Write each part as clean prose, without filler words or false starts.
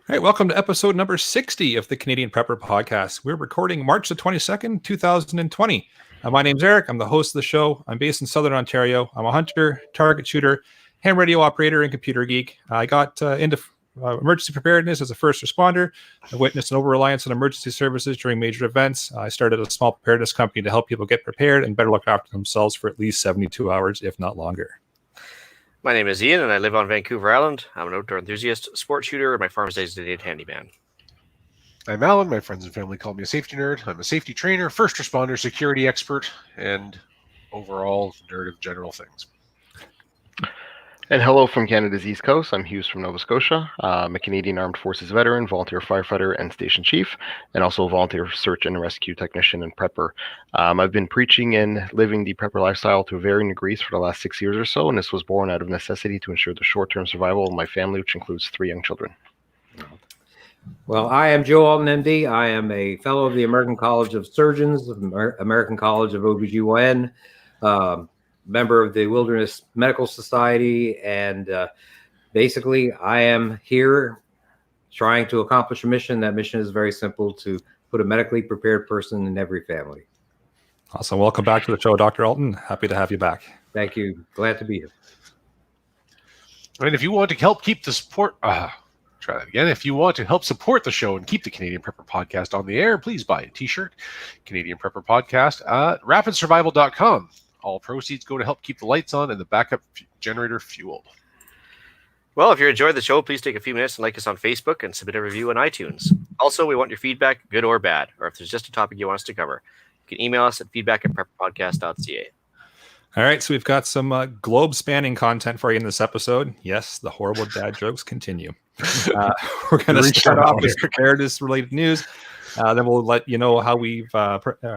All right, welcome to episode number 60 of the Canadian Prepper Podcast. We're recording March the 22nd, 2020. My name's Eric. I'm the host of the show. I'm based in Southern Ontario. I'm a hunter, target shooter, ham radio operator, and computer geek. I got into emergency preparedness as a first responder. I witnessed an over-reliance on emergency services during major events. I started a small preparedness company to help people get prepared and better look after themselves for at least 72 hours, if not longer. My name is Ian, and I live on Vancouver Island. I'm an outdoor enthusiast, sport shooter, and my farm's designated handyman. I'm Alan. My friends and family call me a safety nerd. I'm a safety trainer, first responder, security expert, and overall nerd of general things. And hello from Canada's East Coast. I'm Hughes from Nova Scotia. I'm a Canadian Armed Forces veteran, volunteer firefighter, and station chief, and also a volunteer search and rescue technician and prepper. I've been preaching and living the prepper lifestyle to varying degrees for the last 6 years or so, and this was born out of necessity to ensure the short-term survival of my family, which includes 3 young children. Well, I am Joe Alton, MD. I am a fellow of the American College of Surgeons, American College of OBGYN, member of the Wilderness Medical Society, and basically I am here trying to accomplish a mission. That mission is very simple: to put a medically prepared person in every family. Awesome. Welcome back to the show, Dr. Alton. Happy to have you back. Thank you. Glad to be here. And if you want to help keep the support, try that again. If you want to help support the show and keep the Canadian Prepper Podcast on the air, please buy a t-shirt, Canadian Prepper Podcast, at rapidsurvival.com. All proceeds go to help keep the lights on and the backup generator fueled. Well, if you enjoyed the show, please take a few minutes and like us on Facebook and submit a review on iTunes. Also, we want your feedback, good or bad, or if there's just a topic you want us to cover. You can email us at feedback@prepperpodcast.ca. All right, so we've got some globe-spanning content for you in this episode. Yes, the horrible dad jokes continue. We're going to start off with preparedness-related news. Then we'll let you know how we've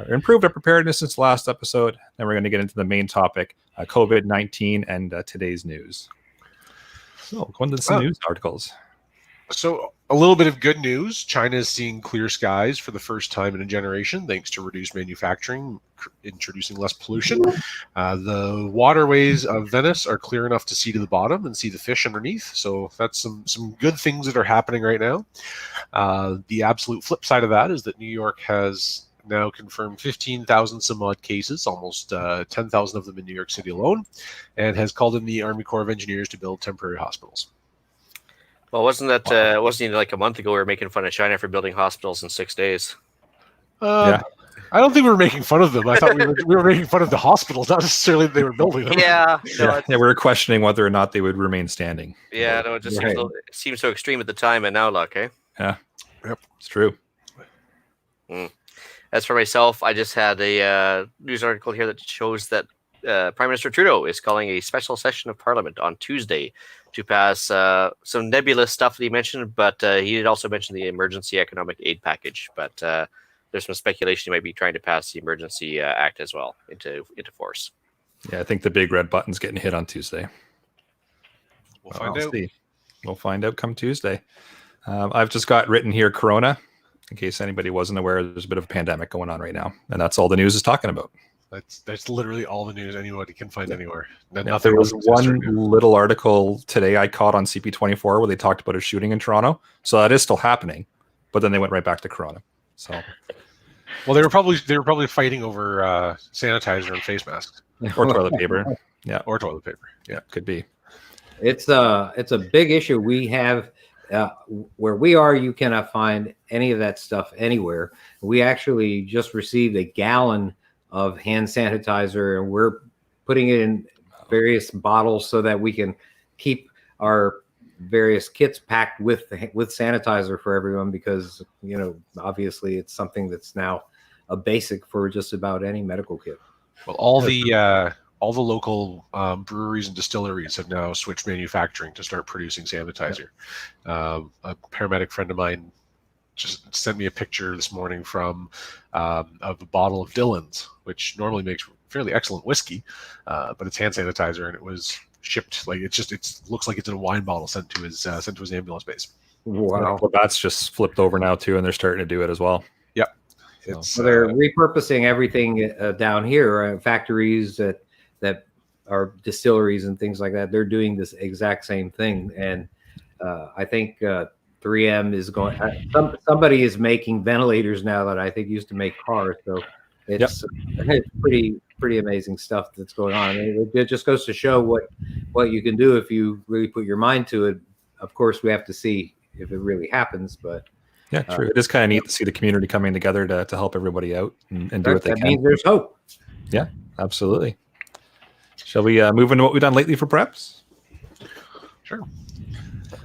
improved our preparedness since the last episode. Then we're going to get into the main topic, COVID-19 and today's news. So, go into some news articles. So, a little bit of good news. China is seeing clear skies for the first time in a generation, thanks to reduced manufacturing, introducing less pollution. The waterways of Venice are clear enough to see to the bottom and see the fish underneath. So that's some good things that are happening right now. The absolute flip side of that is that New York has now confirmed 15,000 some odd cases, almost 10,000 of them in New York City alone, and has called in the Army Corps of Engineers to build temporary hospitals. Well, wasn't it like a month ago we were making fun of China for building hospitals in 6 days? Yeah. I don't think we were making fun of them. I thought we were making fun of the hospitals, not necessarily that they were building them. Yeah, we were questioning whether or not they would remain standing. Yeah, no, it just seems so extreme at the time, and now look, eh? Yeah, yep, it's true. As for myself, I just had a news article here that shows that Prime Minister Trudeau is calling a special session of Parliament on Tuesday to pass some nebulous stuff that he mentioned, but he did also mention the emergency economic aid package. But there's some speculation he might be trying to pass the Emergency Act as well into force. Yeah, I think the big red button's getting hit on Tuesday. We'll find out. See. We'll find out come Tuesday. I've just got written here Corona, in case anybody wasn't aware. There's a bit of a pandemic going on right now, and that's all the news is talking about. That's literally all the news anybody can find anywhere. There was one little article today I caught on CP24 where they talked about a shooting in Toronto. So that is still happening, but then they went right back to Corona. So, well, they were probably fighting over sanitizer and face masks or toilet paper. Yeah, or toilet paper. Yeah, could be. It's a big issue. We have where we are. You cannot find any of that stuff anywhere. We actually just received a gallon of hand sanitizer, and we're putting it in various bottles so that we can keep our various kits packed with sanitizer for everyone, because obviously it's something that's now a basic for just about any medical kit. Well, all the local breweries and distilleries have now switched manufacturing to start producing sanitizer. A paramedic friend of mine just sent me a picture this morning from of a bottle of Dillon's, which normally makes fairly excellent whiskey, but it's hand sanitizer, and it was shipped it looks like it's in a wine bottle sent to his ambulance base. Wow, well, that's just flipped over now too, and they're starting to do it as well. Yep, so they're repurposing everything down here. Factories that are distilleries and things like that, they're doing this exact same thing, and I think 3M is going. Somebody is making ventilators now that I think used to make cars. So it's pretty amazing stuff that's going on. I mean, it just goes to show what you can do if you really put your mind to it. Of course, we have to see if it really happens, but yeah, true. It is kind of neat to see the community coming together to help everybody out and do what they that can. means there's hope. Yeah, absolutely. Shall we move into what we've done lately for preps? Sure.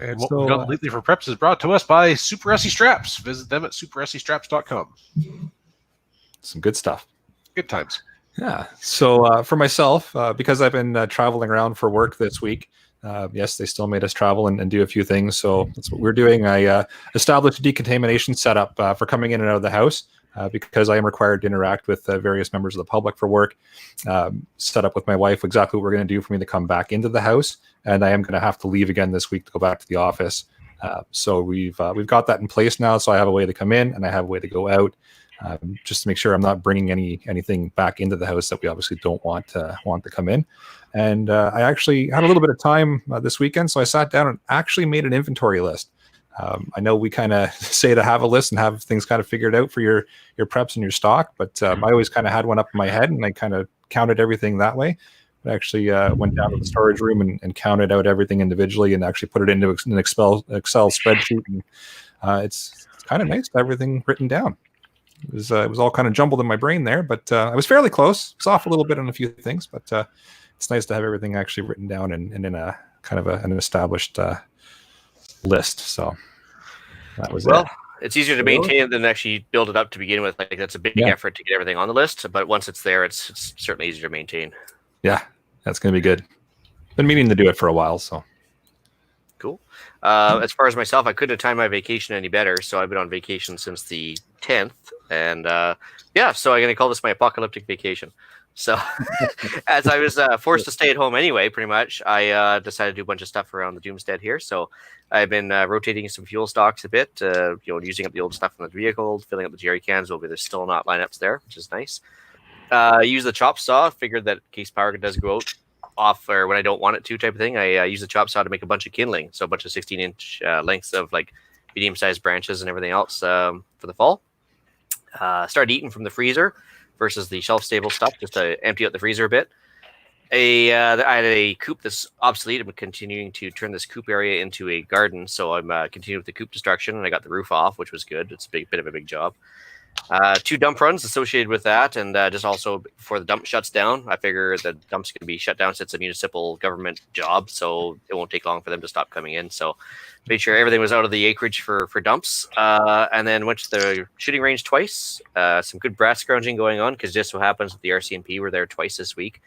And what we've done lately for preps is brought to us by Super SE Straps. Visit them at supersestraps.com. Some good stuff. Good times. Yeah. So for myself, because I've been traveling around for work this week, yes, they still made us travel and do a few things. So that's what we're doing. I established a decontamination setup for coming in and out of the house because I am required to interact with various members of the public for work. Set up with my wife exactly what we're going to do for me to come back into the house. And I am going to have to leave again this week to go back to the office. So we've got that in place now. So I have a way to come in and I have a way to go out. Just to make sure I'm not bringing anything back into the house that we obviously don't want to come in. And I actually had a little bit of time this weekend, so I sat down and actually made an inventory list. I know we kind of say to have a list and have things kind of figured out for your preps and your stock, but I always kind of had one up in my head and I kind of counted everything that way. I actually went down to the storage room and counted out everything individually and actually put it into an Excel spreadsheet. And it's kind of nice to have everything written down. It was all kind of jumbled in my brain there, but I was fairly close. It's off a little bit on a few things, but it's nice to have everything actually written down and in a kind of an established list. So that was it. It's easier to maintain it than actually build it up to begin with. Like that's a big effort to get everything on the list, but once it's there, it's certainly easier to maintain. Yeah, that's going to be good. Been meaning to do it for a while, so. Cool. As far as myself, I couldn't have timed my vacation any better, so I've been on vacation since the 10th, and so I'm going to call this my apocalyptic vacation. So as I was forced to stay at home anyway, pretty much, I decided to do a bunch of stuff around the Doomstead here. So I've been rotating some fuel stocks a bit, using up the old stuff in the vehicle, filling up the jerry cans over there's still not lineups there, which is nice. Use the chop saw, figured that in case power does go out off or when I don't want it to type of thing, I use the chop saw to make a bunch of kindling. So a bunch of 16-inch lengths of like medium-sized branches and everything else for the fall. Started eating from the freezer versus the shelf-stable stuff just to empty out the freezer a bit. I had a coop that's obsolete. I'm continuing to turn this coop area into a garden. So I'm continuing with the coop destruction and I got the roof off, which was good. It's a bit of a big job. 2 dump runs associated with that, and just also before the dump shuts down, I figure the dump's going to be shut down since it's a municipal government job, so it won't take long for them to stop coming in. So made sure everything was out of the acreage for dumps, and then went to the shooting range twice. Some good brass scrounging going on because just so happens that the RCMP were there twice this week,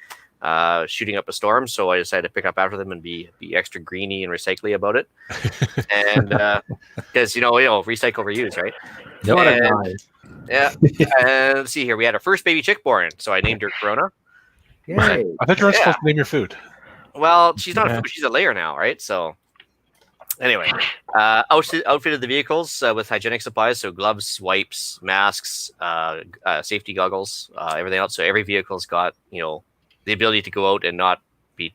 shooting up a storm. So I decided to pick up after them and be extra greeny and recycly about it, and because recycle, reuse, right? Yep. Yeah, and let's see here. We had our first baby chick born, so I named her Corona. Yay. I thought you were supposed to name your food. Well, she's not a food; she's a layer now, right? So, anyway, outfitted the vehicles with hygienic supplies, so gloves, wipes, masks, safety goggles, everything else. So every vehicle's got the ability to go out and not be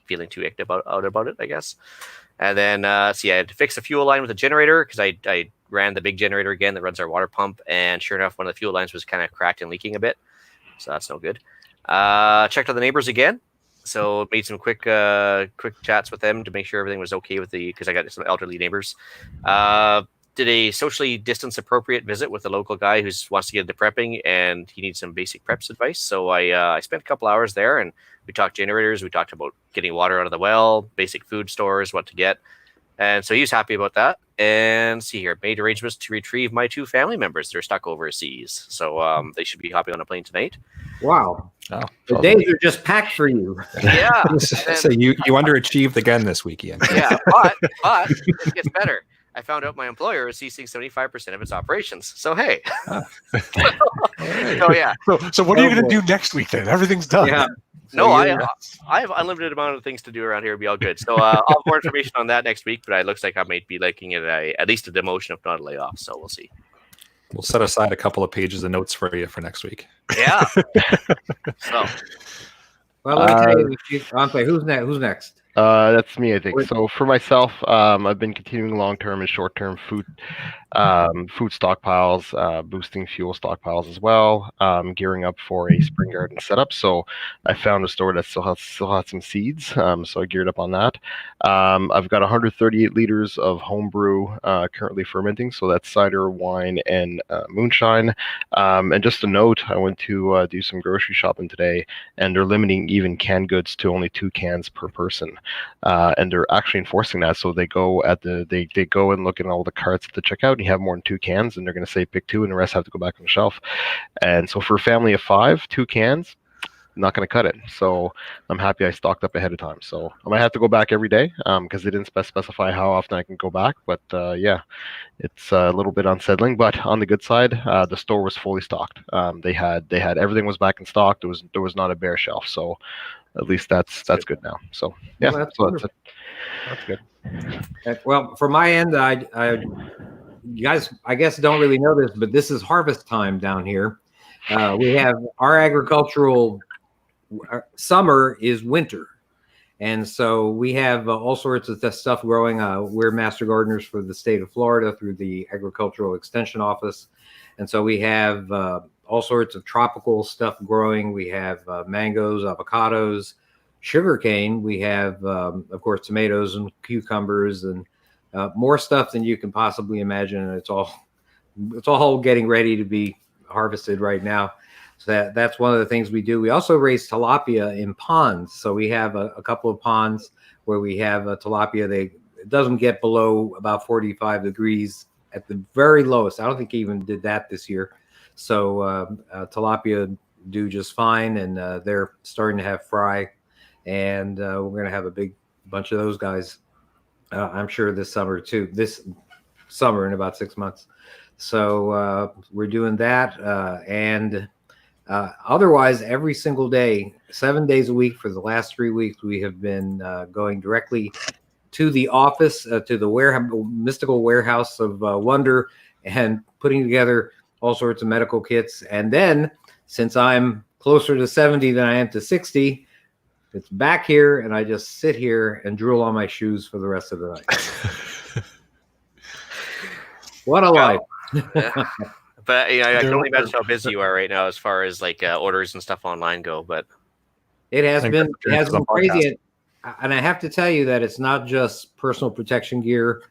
feeling too icked about it, I guess. And then I had to fix the fuel line with a generator because I ran the big generator again that runs our water pump, and sure enough, one of the fuel lines was kind of cracked and leaking a bit, so that's no good. Checked on the neighbors again, so made some quick chats with them to make sure everything was okay because I got some elderly neighbors. Did a socially distance appropriate visit with a local guy who wants to get into prepping, and he needs some basic preps advice. So I spent a couple hours there, and we talked generators. We talked about getting water out of the well, basic food stores, what to get. And so he was happy about that. And see here, made arrangements to retrieve my 2 family members that are stuck overseas. So they should be hopping on a plane tonight. Wow. The days are just packed for you. Yeah. So you underachieved again this week, Ian. Yeah, but it gets better. I found out my employer is ceasing 75% of its operations. So hey. So yeah. So what are you going to do next week then? Everything's done. Yeah. No, I have unlimited amount of things to do around here. It'll be all good. So I'll have more information on that next week, but it looks like I might be liking it at least a demotion, if not a layoff. So we'll see. We'll set aside a couple of pages of notes for you for next week. Yeah. So. Well, let me tell you, who's next? That's me, I think. So for myself, I've been continuing long-term and short-term food stockpiles, boosting fuel stockpiles as well, gearing up for a spring garden setup. So I found a store that still had some seeds, so I geared up on that. I've got 138 liters of homebrew currently fermenting, so that's cider, wine, and moonshine. And just a note, I went to do some grocery shopping today, and they're limiting even canned goods to only 2 cans per person. And they're actually enforcing that. So they go they go and look at all the carts at the checkout, and you have more than 2 cans, and they're going to say pick 2, and the rest have to go back on the shelf. And so for a family of 5, 2 cans, not going to cut it. So I'm happy I stocked up ahead of time. So I might have to go back every day because they didn't specify how often I can go back. But yeah, it's a little bit unsettling. But on the good side, the store was fully stocked. They had everything was back in stock. There was not a bare shelf. So at least that's good now. So yeah, Well, that's so that's it. That's good. Well, from my end, you guys, I guess, don't really know this, but this is harvest time down here. We have our agricultural summer is winter. And so we have all sorts of stuff growing. We're master gardeners for the state of Florida through the Agricultural Extension Office. And so we have all sorts of tropical stuff growing. We have mangoes, avocados, sugarcane. We have, of course, tomatoes and cucumbers and more stuff than you can possibly imagine. And it's all getting ready to be harvested right now. So that's one of the things we do. We also raise tilapia in ponds. So we have a couple of ponds where we have tilapia. It doesn't get below about 45 degrees at the very lowest. I don't think he even did that this year. So tilapia do just fine, and they're starting to have fry. And we're going to have a big bunch of those guys, I'm sure, this summer too. This summer in about 6 months. So we're doing that. And otherwise, every single day, 7 days a week for the last 3 weeks, we have been going directly to the office, to the mystical warehouse of wonder, and putting together all sorts of medical kits. And then, since I'm closer to 70 than I am to 60, it's back here, and I just sit here and drool on my shoes for the rest of the night. What a life. Yeah. But I can only imagine how busy you are right now as far as like orders and stuff online go. But it has been crazy. And I have to tell you that it's not just personal protection gear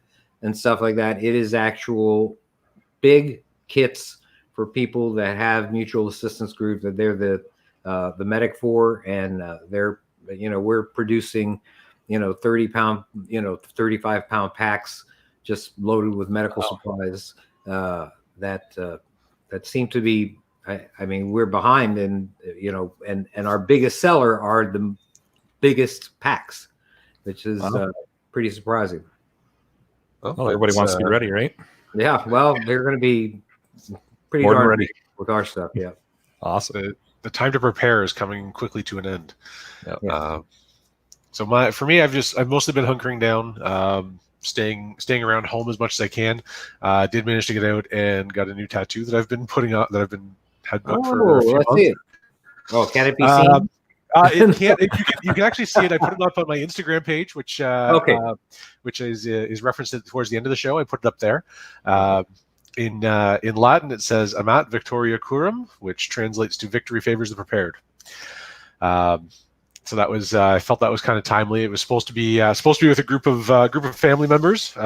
and stuff like that. It is actual big kits for people that have mutual assistance groups that they're the medic for, and we're producing 30-pound 35-pound packs just loaded with medical supplies that seem to be, I mean, we're behind, and our biggest seller are the biggest packs, which is pretty surprising. Well, everybody wants to be ready, right? Yeah, well, they're going to be pretty More than darn ready with our stuff. Yeah, awesome. The time to prepare is coming quickly to an end. Yep. Yeah. So for me, I've mostly been hunkering down, staying around home as much as I can. Did manage to get out and got a new tattoo that I've been putting on, that I've been had booked for a few let's months. see it. Oh, can it be seen? It can't. You can actually see it. I put it up on my Instagram page, which is referenced towards the end of the show. I put it up there. In Latin, it says "Amat Victoria Curum," which translates to "Victory favors the prepared." So that was I felt that was kind of timely. It was supposed to be with a group of family members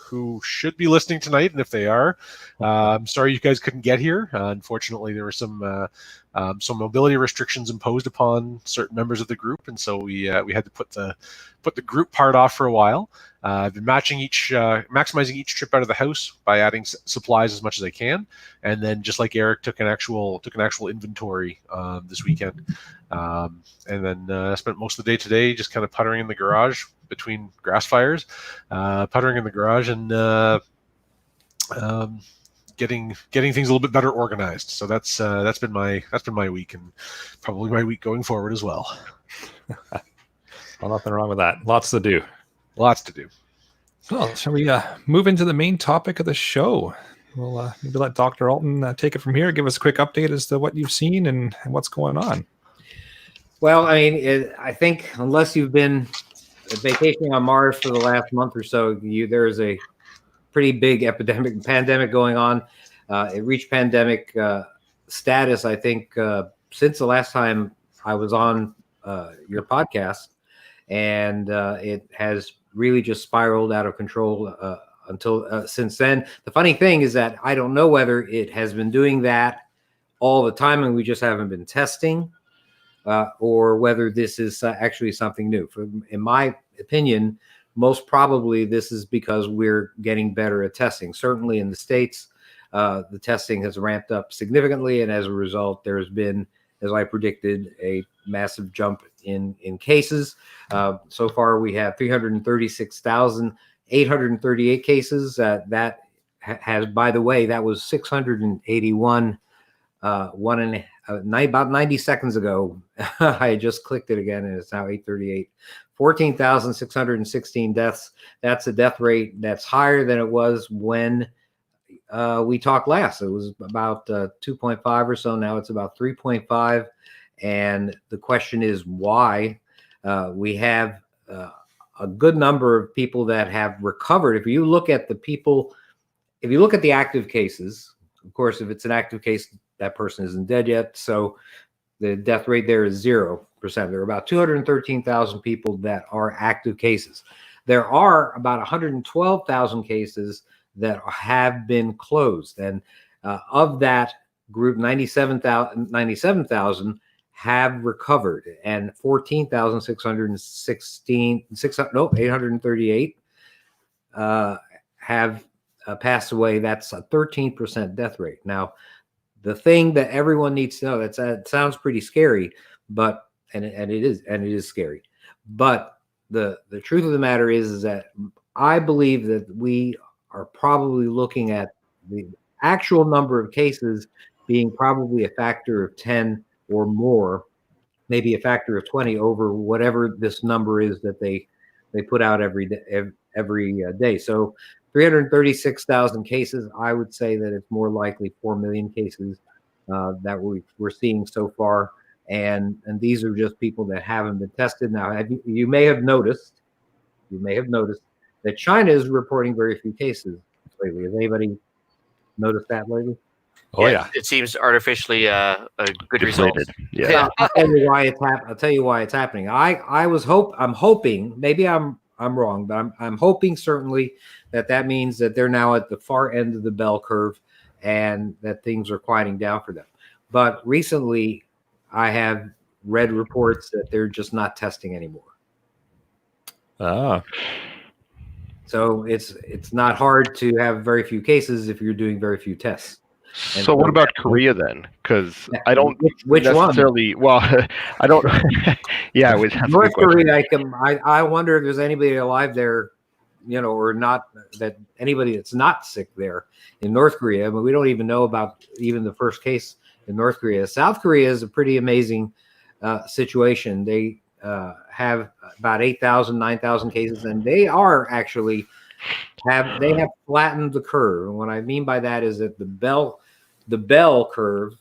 who should be listening tonight, and if they are, I'm sorry you guys couldn't get here. Unfortunately, there were some mobility restrictions imposed upon certain members of the group, and so we had to put the group part off for a while. I've been maximizing each trip out of the house by adding supplies as much as I can, and then just like Eric took an actual inventory this weekend, and then I spent most of the day today just kind of puttering in the garage between grass fires, puttering in the garage and getting things a little bit better organized. So that's been my week, and probably my week going forward as well. Well, nothing wrong with that. Lots to do. Lots to do. Well, shall we move into the main topic of the show? We'll maybe let Dr. Alton take it from here. Give us a quick update as to what you've seen and what's going on. Well, I mean, I think unless you've been vacationing on Mars for the last month or so, there is a pretty big pandemic going on. It reached pandemic status, I think, since the last time I was on your podcast, and it has really just spiraled out of control until since then. The funny thing is that I don't know whether it has been doing that all the time and we just haven't been testing, or whether this is actually something new. In my opinion, most probably this is because we're getting better at testing. Certainly in the States, the testing has ramped up significantly, and as a result, there's been, as I predicted, a massive jump in cases. So far, we have 336,838 cases. That has, by the way, that was 681 about 90 seconds ago. I just clicked it again, and it's now 8:38. 14,616 deaths. That's a death rate that's higher than it was when we talked last. It was about 2.5 or so. Now it's about 3.5. And the question is why. We have a good number of people that have recovered. If you look at the active cases, of course, if it's an active case, that person isn't dead yet. So the death rate there is 0%. There are about 213,000 people that are active cases. There are about 112,000 cases that have been closed. And of that group, 97,000 have recovered, and 838 have passed away. That's a 13% death rate. Now, the thing that everyone needs to know, it sounds pretty scary, but and it is scary. But the truth of the matter is that I believe that we are probably looking at the actual number of cases being probably a factor of 10 or more, maybe a factor of 20 over whatever this number is that they put out every day. So 336,000 cases, I would say that it's more likely 4 million cases that we're seeing so far. And these are just people that haven't been tested. Now, you may have noticed that China is reporting very few cases lately. Has anybody noticed that lately? Oh yeah. It seems artificially a good result. Yeah. I'll tell you why it's happening. I'm hoping, maybe I'm wrong, but I'm hoping certainly that means that they're now at the far end of the bell curve and that things are quieting down for them. But recently I have read reports that they're just not testing anymore. So it's not hard to have very few cases if you're doing very few tests. So what about Korea then? Because I don't which necessarily. Well, I don't. Yeah, it was North Korea. I wonder if there's anybody alive there, or not, that anybody that's not sick there in North Korea. I mean, we don't even know about even the first case in North Korea. South Korea is a pretty amazing situation. They have about 8,000, 9,000 cases, and they are actually have flattened the curve. And what I mean by that is that the bell curve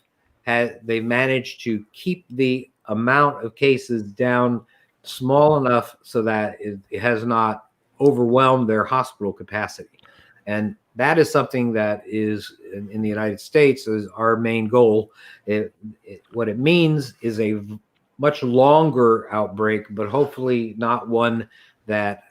they managed to keep the amount of cases down small enough so that it has not overwhelmed their hospital capacity. And that is something that is in the United States is our main goal. What it means is a much longer outbreak, but hopefully not one that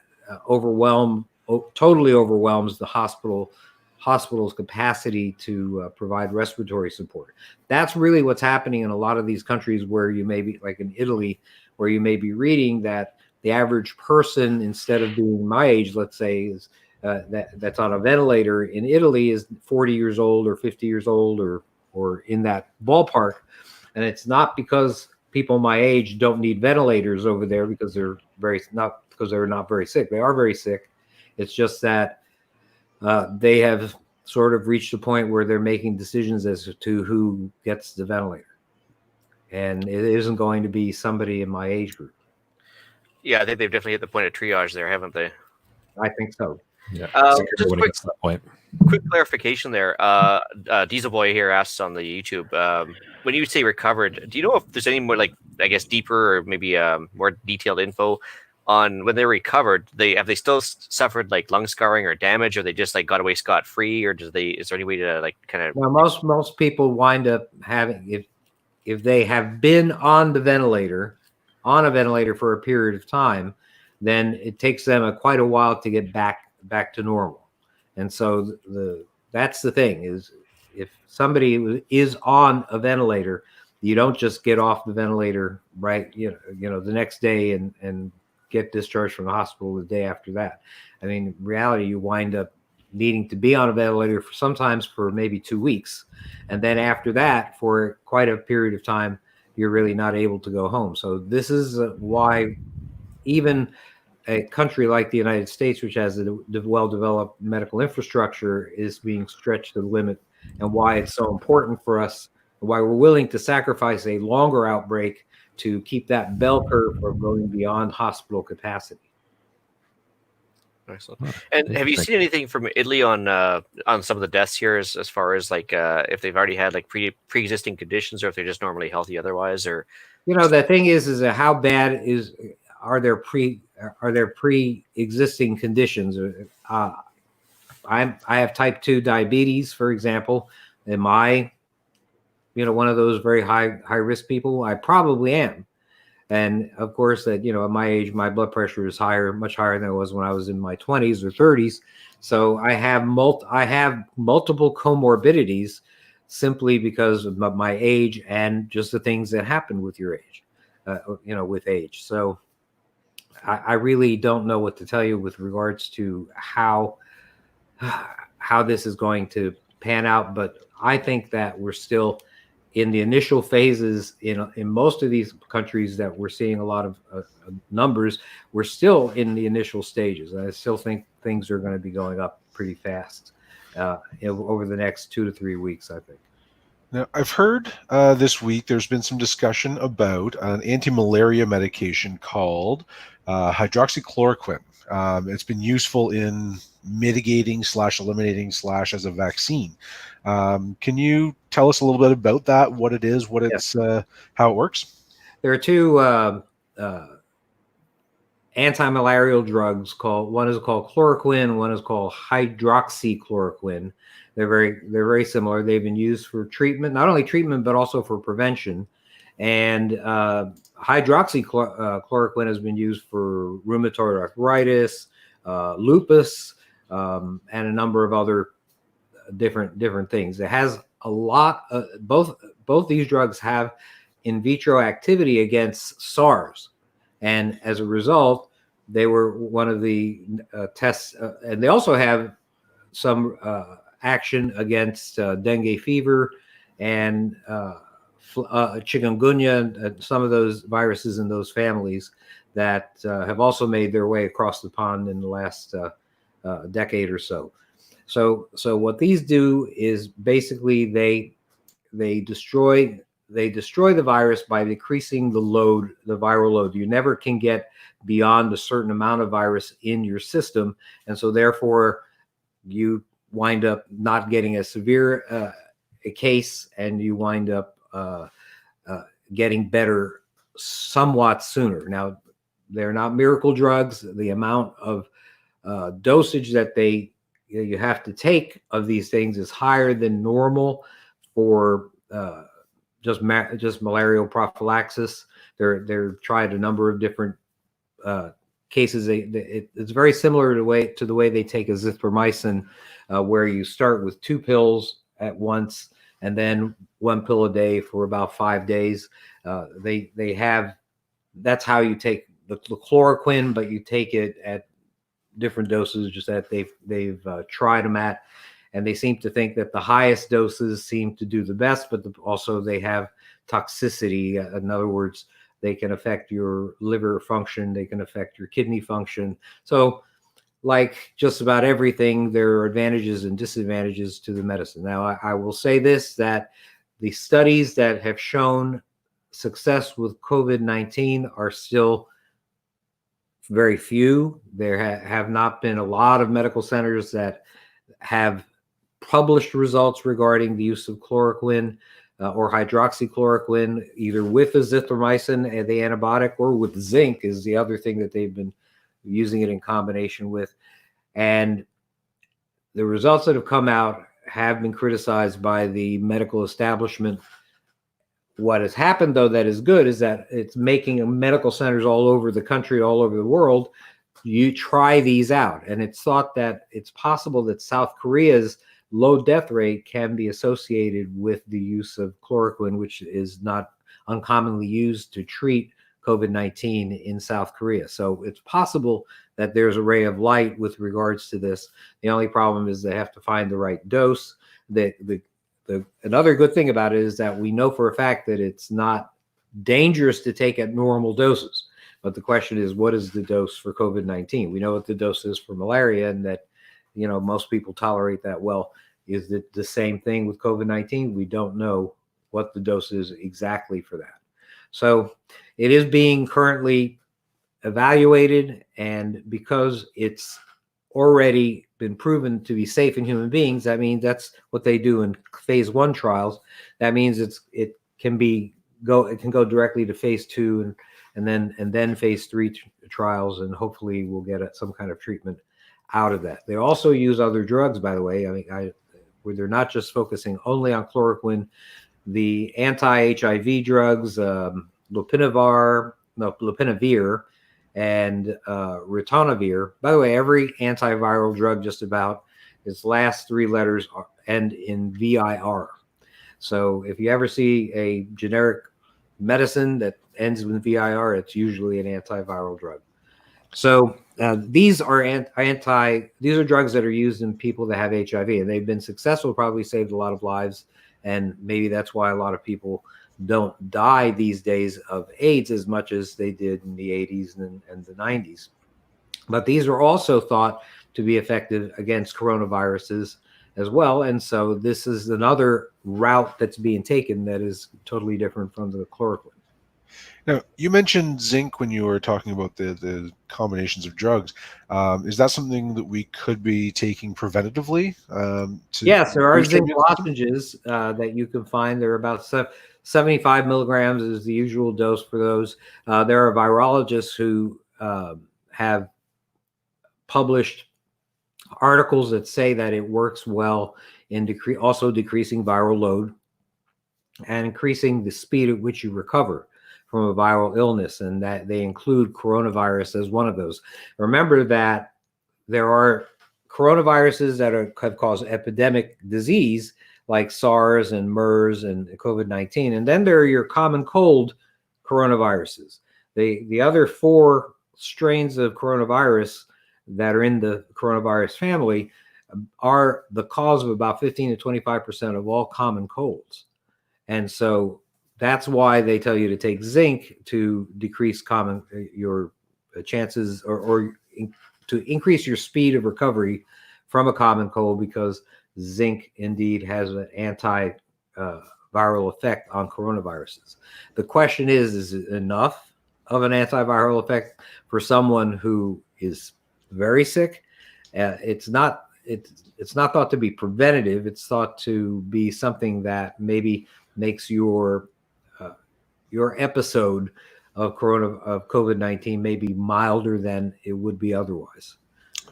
totally overwhelms the hospital's capacity to provide respiratory support. That's really what's happening in a lot of these countries where you may be, like in Italy, where you may be reading that the average person, instead of being my age, let's say, is that's on a ventilator in Italy is 40 years old or 50 years old or in that ballpark. And it's not because people my age don't need ventilators over there because they're not very sick. They are very sick. It's just that they have sort of reached a point where they're making decisions as to who gets the ventilator. And it isn't going to be somebody in my age group. Yeah, I think they've definitely hit the point of triage there, haven't they? I think so. Yeah. Just when it gets to that point. Quick clarification there. Diesel Boy here asks on the YouTube, when you say recovered, do you know if there's any more, like, I guess, deeper or maybe more detailed info on when they recovered, have they still suffered like lung scarring or damage, or they just like got away scot free, or is there any way to like kind of? Now, most people wind up having, if they have been on a ventilator for a period of time, then it takes them quite a while to get back to normal. And so that's the thing, is if somebody is on a ventilator, you don't just get off the ventilator right the next day and get discharged from the hospital the day after that. I mean, in reality, you wind up needing to be on a ventilator sometimes for maybe 2 weeks. And then after that, for quite a period of time, you're really not able to go home. So this is why even a country like the United States, which has a well-developed medical infrastructure, is being stretched to the limit, and why it's so important for us, why we're willing to sacrifice a longer outbreak to keep that bell curve from going beyond hospital capacity. Excellent. And have you seen anything from Italy on some of the deaths here, as far as like if they've already had like pre-existing conditions, or if they're just normally healthy otherwise? Or the thing is how bad are there pre-existing conditions? I have type 2 diabetes, for example. Am I one of those very high risk people? I probably am. And of course, that at my age, my blood pressure is much higher than it was when I was in my 20s or 30s. So I have multiple comorbidities simply because of my age and just the things that happen with your age, with age. So I really don't know what to tell you with regards to how this is going to pan out. But I think that we're still in the initial phases in most of these countries that we're seeing a lot of numbers. We're still in the initial stages. I still think things are going to be going up pretty fast over the next 2 to 3 weeks, I think. Now, I've heard this week there's been some discussion about an anti-malaria medication called hydroxychloroquine. It's been useful in mitigating / eliminating / as a vaccine. Can you tell us a little bit about that, what it is, what it's, how it works? There are two anti-malarial drugs one is called chloroquine, one is called hydroxychloroquine. They're very similar. They've been used for treatment, not only treatment, but also for prevention. And hydroxychloroquine has been used for rheumatoid arthritis, lupus, and a number of other different things. It has a lot. Both these drugs have in vitro activity against SARS, and as a result, they were one of the tests. And they also have some action against dengue fever and chikungunya, and some of those viruses in those families that have also made their way across the pond in the last decade or so. So what these do is basically they destroy the virus by decreasing the viral load. You never can get beyond a certain amount of virus in your system, and so therefore you wind up not getting a severe a case, and you wind up getting better somewhat sooner. Now, they're not miracle drugs. The amount of dosage that you have to take of these things is higher than normal for just malarial prophylaxis. They're tried a number of different cases. It's very similar to the way they take azithromycin, where you start with 2 pills at once and then 1 pill a day for about 5 days. That's how you take the chloroquine, but you take it at different doses, just that they've tried them at, and they seem to think that the highest doses seem to do the best, but also they have toxicity. In other words, they can affect your liver function, they can affect your kidney function. So like just about everything, there are advantages and disadvantages to the medicine. Now, I will say this, that the studies that have shown success with COVID-19 are still very few. There have not been a lot of medical centers that have published results regarding the use of chloroquine. or hydroxychloroquine, either with azithromycin, the antibiotic, or with zinc is the other thing that they've been using it in combination with. And the results that have come out have been criticized by the medical establishment. What has happened, though, that is good is that it's making medical centers all over the country, all over the world, you try these out. And it's thought that it's possible that South Korea's low death rate can be associated with the use of chloroquine, which is not uncommonly used to treat COVID-19 in South Korea. So it's possible that there's a ray of light with regards to this. The only problem is they have to find the right dose. Another good thing about it is that we know for a fact that it's not dangerous to take at normal doses. But the question is, what is the dose for COVID-19? We know what the dose is for malaria, and that, you know, most people tolerate that well. Is it the same thing with COVID-19? We don't know what the dose is exactly for that. So it is being currently evaluated, and because it's already been proven to be safe in human beings, that means that's what they do in phase 1 trials. That means it can go directly to phase 2 and then phase 3 trials, and hopefully we'll get some kind of treatment out of that. They also use other drugs, by the way. I mean, where they're not just focusing only on chloroquine. The anti-HIV drugs, lopinavir and ritonavir. By the way, every antiviral drug, just about, its last 3 letters end in VIR. So if you ever see a generic medicine that ends with VIR, it's usually an antiviral drug. So these are these are drugs that are used in people that have HIV, and they've been successful, probably saved a lot of lives, and maybe that's why a lot of people don't die these days of AIDS as much as they did in the 80s and the 90s. But these are also thought to be effective against coronaviruses as well, and so this is another route that's being taken that is totally different from the chloroquine. Now, you mentioned zinc when you were talking about the combinations of drugs. Is that something that we could be taking preventatively? Yes, there are zinc lozenges that you can find. They're about 75 milligrams is the usual dose for those. There are virologists who have published articles that say that it works well in also decreasing viral load and increasing the speed at which you recover from a viral illness, and that they include coronavirus as one of those. Remember that there are coronaviruses that have caused epidemic disease like SARS and MERS and COVID-19, and then there are your common cold coronaviruses. The other 4 strains of coronavirus that are in the coronavirus family are the cause of about 15 to 25% of all common colds. And so that's why they tell you to take zinc to decrease your chances or to increase your speed of recovery from a common cold, because zinc indeed has an antiviral effect on coronaviruses. The question is it enough of an antiviral effect for someone who is very sick? It's not thought to be preventative. It's thought to be something that maybe makes your episode of COVID-19 may be milder than it would be otherwise.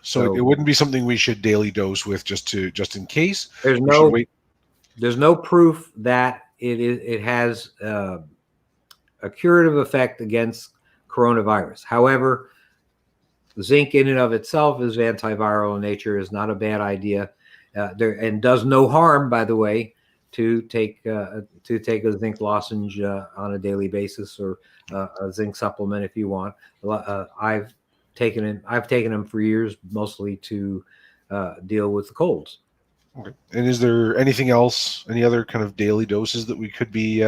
So it wouldn't be something we should daily dose with just in case. There's no proof that it has a curative effect against coronavirus. However, zinc in and of itself is antiviral in nature, is not a bad idea, and does no harm, by the way, to take a zinc lozenge on a daily basis, or a zinc supplement if you want. I've taken them for years, mostly to deal with the colds. Okay. And is there anything else, any other kind of daily doses that we could be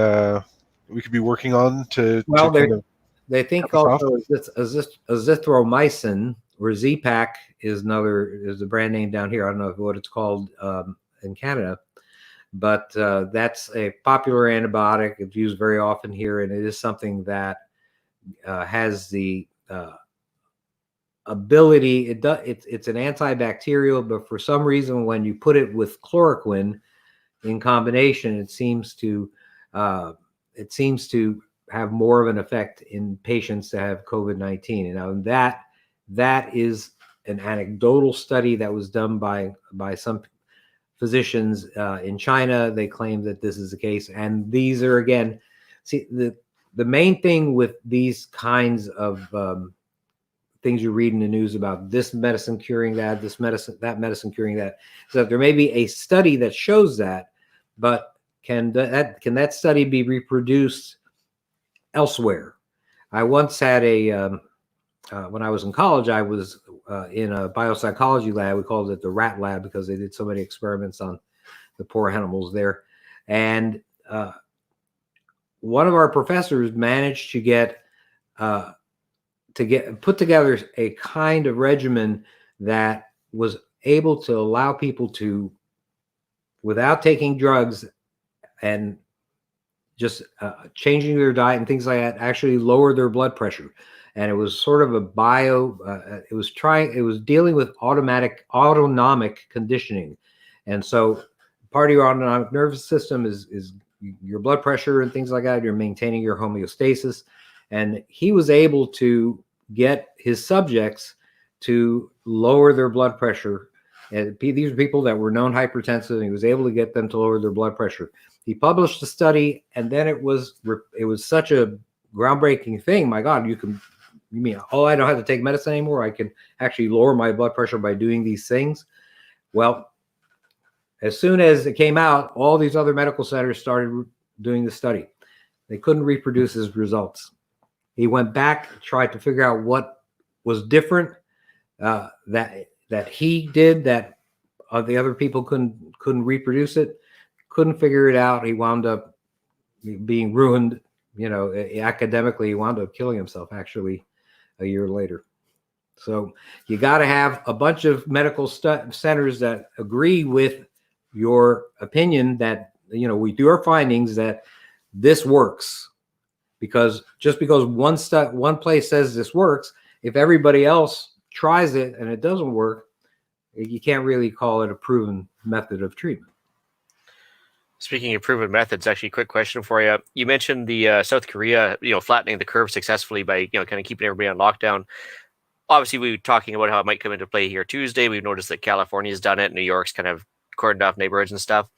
working on to? Well, to they think also azithromycin, or Z-Pak is the brand name down here. I don't know what it's called in Canada. But that's a popular antibiotic. It's used very often here, and it is something that has the ability. It's an antibacterial, but for some reason, when you put it with chloroquine in combination, it seems to it seems to have more of an effect in patients that have COVID-19. And now that is an anecdotal study that was done by some physicians in China. They claim that this is the case. And these are, again, see, the main thing with these kinds of things you read in the news about this medicine curing that, that medicine curing that, is that there may be a study that shows that, but can that study be reproduced elsewhere? I once had when I was in college, I was in a biopsychology lab. We called it the rat lab because they did so many experiments on the poor animals there. And one of our professors managed to put together a kind of regimen that was able to allow people to, without taking drugs and just changing their diet and things like that, actually lower their blood pressure. And it was sort of a it was dealing with autonomic conditioning. And so part of your autonomic nervous system is your blood pressure and things like that. You're maintaining your homeostasis. And he was able to get his subjects to lower their blood pressure. And these are people that were known hypertensive, and he was able to get them to lower their blood pressure. He published the study, and then it was such a groundbreaking thing. My God, you mean, oh, I don't have to take medicine anymore? I can actually lower my blood pressure by doing these things? Well, as soon as it came out, all these other medical centers started doing the study. They couldn't reproduce his results. He went back, tried to figure out what was different that he did that the other people couldn't reproduce it. Couldn't figure it out. He wound up being ruined. Academically, he wound up killing himself actually a year later. So you got to have a bunch of medical centers that agree with your opinion that, we do our findings that this works. Because just because one place says this works, if everybody else tries it and it doesn't work, you can't really call it a proven method of treatment. Speaking of proven methods, actually, quick question for you. You mentioned the South Korea, flattening the curve successfully by, kind of keeping everybody on lockdown. Obviously, we were talking about how it might come into play here Tuesday. We've noticed that California's done it. New York's kind of cordoned off neighborhoods and stuff.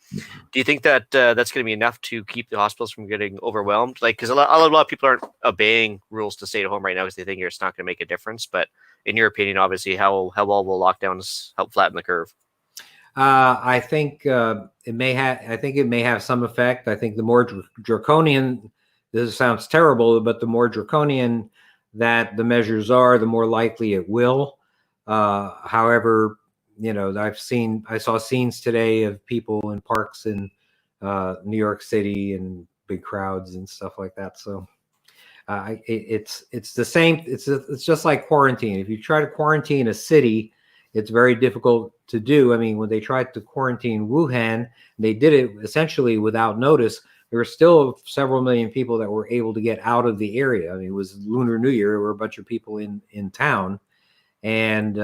Do you think that that's going to be enough to keep the hospitals from getting overwhelmed? Like, because a lot of people aren't obeying rules to stay at home right now because they think it's not going to make a difference. But in your opinion, obviously, how well will lockdowns help flatten the curve? I think it may have some effect. I think the more draconian, this sounds terrible, but the more draconian that the measures are, the more likely it will. However, I saw scenes today of people in parks in New York City and big crowds and stuff like that. So it's the same. It's just like quarantine. If you try to quarantine a city, it's very difficult to do. I mean, when they tried to quarantine Wuhan, they did it essentially without notice. There were still several million people that were able to get out of the area. I mean, it was Lunar New Year. There were a bunch of people in town, and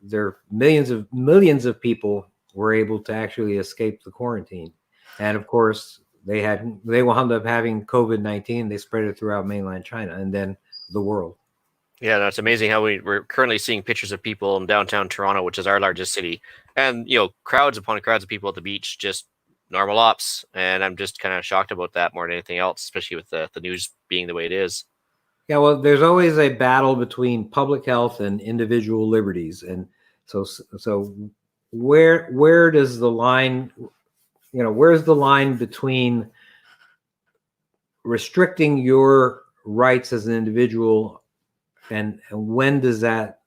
there millions of people were able to actually escape the quarantine. And of course, they wound up having COVID-19. They spread it throughout mainland China and then the world. Yeah, that's amazing how we're currently seeing pictures of people in downtown Toronto, which is our largest city, and crowds upon crowds of people at the beach, just normal ops. And I'm just kind of shocked about that more than anything else, especially with the news being the way it is. Yeah, well, there's always a battle between public health and individual liberties, and so where does the line? Where's the line between restricting your rights as an individual, and when does that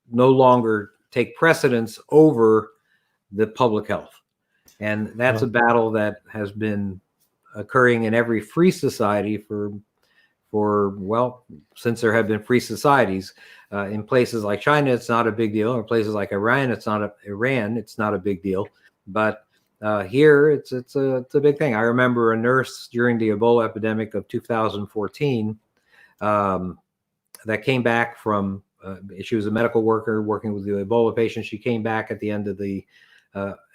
no longer take precedence over the public health? And that's a battle that has been occurring in every free society since there have been free societies. In places like China, it's not a big deal. In places like Iran, it's not a big deal. But here, it's a big thing. I remember a nurse during the Ebola epidemic of 2014 that came back from. She was a medical worker working with the Ebola patients. She came back at the end of the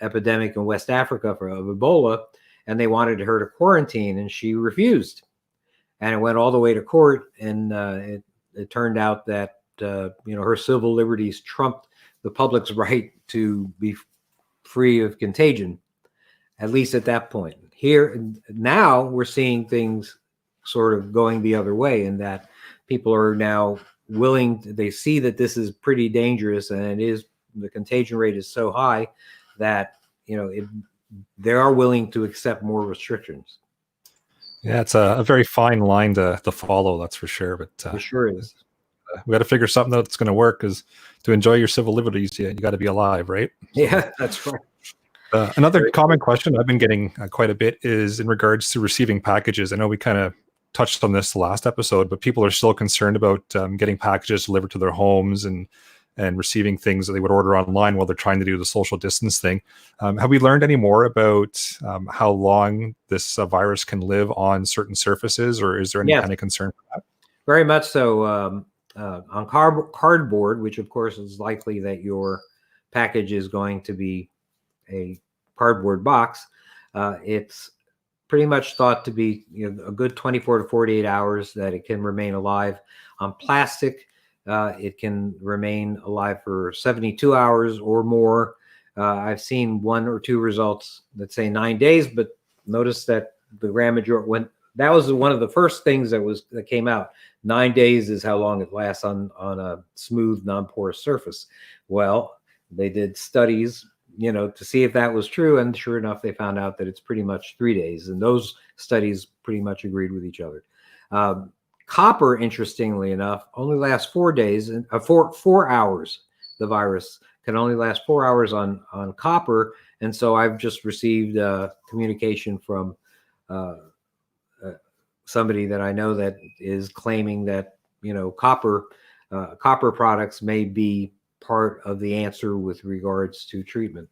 epidemic in West Africa of Ebola, and they wanted her to quarantine, and she refused. And it went all the way to court, and it turned out that her civil liberties trumped the public's right to be free of contagion, at least at that point. Here now we're seeing things sort of going the other way, in that people are now willing. They see that this is pretty dangerous, and the contagion rate is so high that they are willing to accept more restrictions. Yeah, it's a very fine line to follow, that's for sure. But it sure is. We got to figure something out that's going to work, because to enjoy your civil liberties, you got to be alive, right? Yeah, that's right. Another common question I've been getting quite a bit is in regards to receiving packages. I know we kind of touched on this last episode, but people are still concerned about getting packages delivered to their homes and receiving things that they would order online while they're trying to do the social distance thing. Have we learned any more about how long this virus can live on certain surfaces, or is there any kind of concern for that? Very much so. On cardboard, which of course is likely that your package is going to be a cardboard box, it's pretty much thought to be a good 24 to 48 hours that it can remain alive. On plastic, it can remain alive for 72 hours or more. I've seen 1 or 2 results that say 9 days, but notice that the grand majority, that was one of the first things that came out. 9 days is how long it lasts on a smooth, non-porous surface. Well, they did studies, to see if that was true, and sure enough, they found out that it's pretty much 3 days, and those studies pretty much agreed with each other. Copper, interestingly enough, only lasts 4 days, and 4 hours. The virus can only last 4 hours on copper, and so I've just received communication from somebody that I know that is claiming that copper products may be part of the answer with regards to treatment,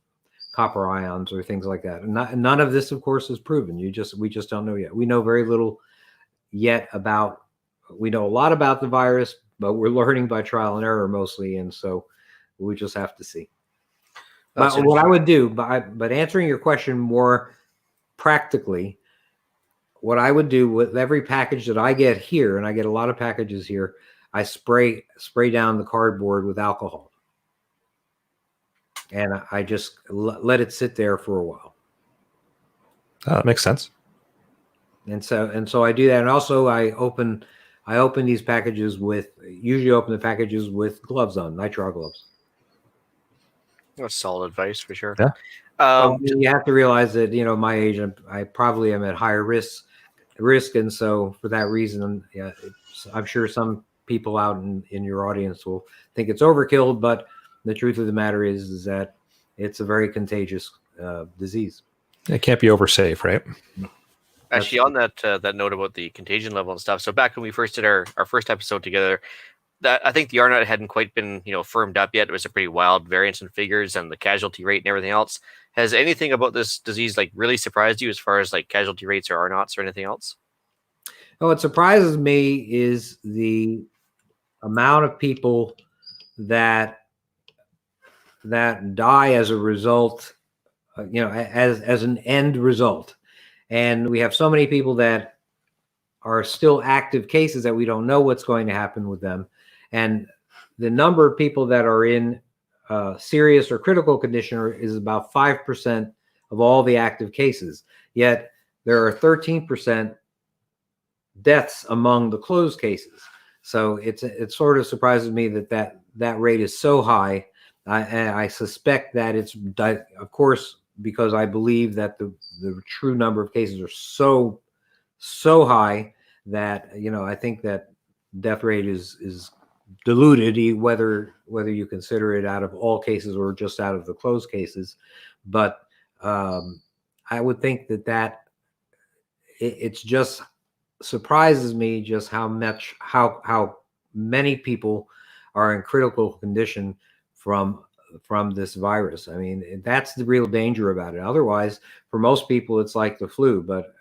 copper ions or things like that. And none of this, of course, is proven. We just don't know yet. We know very little yet about. We know a lot about the virus, but we're learning by trial and error mostly, and so we just have to see. But what I would do, but answering your question more practically, what I would do with every package that I get here, and I get a lot of packages here, I spray down the cardboard with alcohol, and I just let it sit there for a while. That makes sense. And so I do that, and also I open these packages usually open the packages with gloves on, nitrile gloves. That's solid advice for sure. Yeah. You have to realize that my age, I probably am at higher risk, and so for that reason, I'm sure some people out in your audience will think it's overkill, but the truth of the matter is that it's a very contagious disease. It can't be over safe, right? Actually, on that note about the contagion level and stuff, so back when we first did our first episode together, that I think the R-naught hadn't quite been firmed up yet. It was a pretty wild variance in figures and the casualty rate and everything else. Has anything about this disease really surprised you as far as casualty rates or R-naughts or anything else? Oh, what surprises me is the amount of people that die as a result, as an end result. And we have so many people that are still active cases that we don't know what's going to happen with them. And the number of people that are in serious or critical condition is about 5% of all the active cases. Yet there are 13% deaths among the closed cases. So it sort of surprises me that rate is so high. I suspect that it's, of course, because I believe that the true number of cases are so high that I think that death rate is diluted, whether you consider it out of all cases or just out of the closed cases. But I would think that it's just surprises me just how many people are in critical condition from this virus. I mean, that's the real danger about it. Otherwise, for most people, it's like the flu. But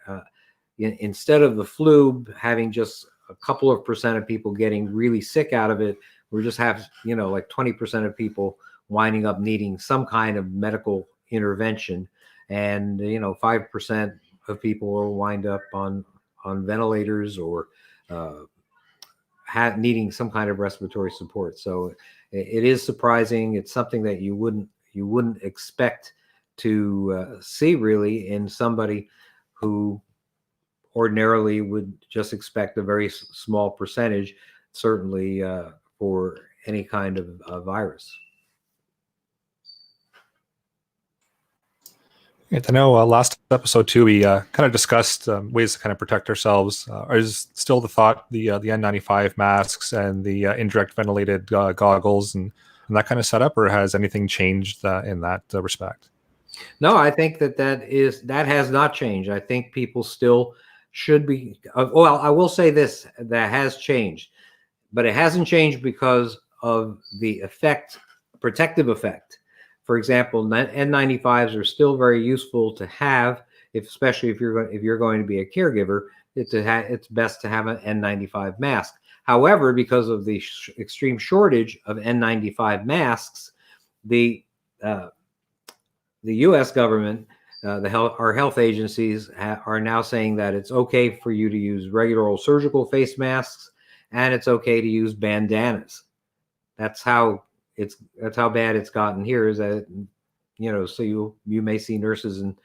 instead of the flu having just a couple of percent of people getting really sick out of it, we just have 20% of people winding up needing some kind of medical intervention, and 5% of people will wind up on ventilators or needing some kind of respiratory support. So it is surprising. It's something that you wouldn't expect to see really in somebody who ordinarily would just expect a very small percentage, certainly for any kind of virus. I know last episode too, we kind of discussed ways to kind of protect ourselves. Is still the thought the N95 masks and the indirect ventilated goggles and that kind of setup, or has anything changed in that respect? No, I think that has not changed. I think people still should be. Well, I will say this: that has changed, but it hasn't changed because of the protective effect. For example, N95s are still very useful to have, especially if you're going to be a caregiver. It's best to have an N95 mask. However, because of the extreme shortage of N95 masks, the U.S. government, our health agencies are now saying that it's okay for you to use regular old surgical face masks, and it's okay to use bandanas. That's how bad it's gotten here. Is that, so you may see nurses and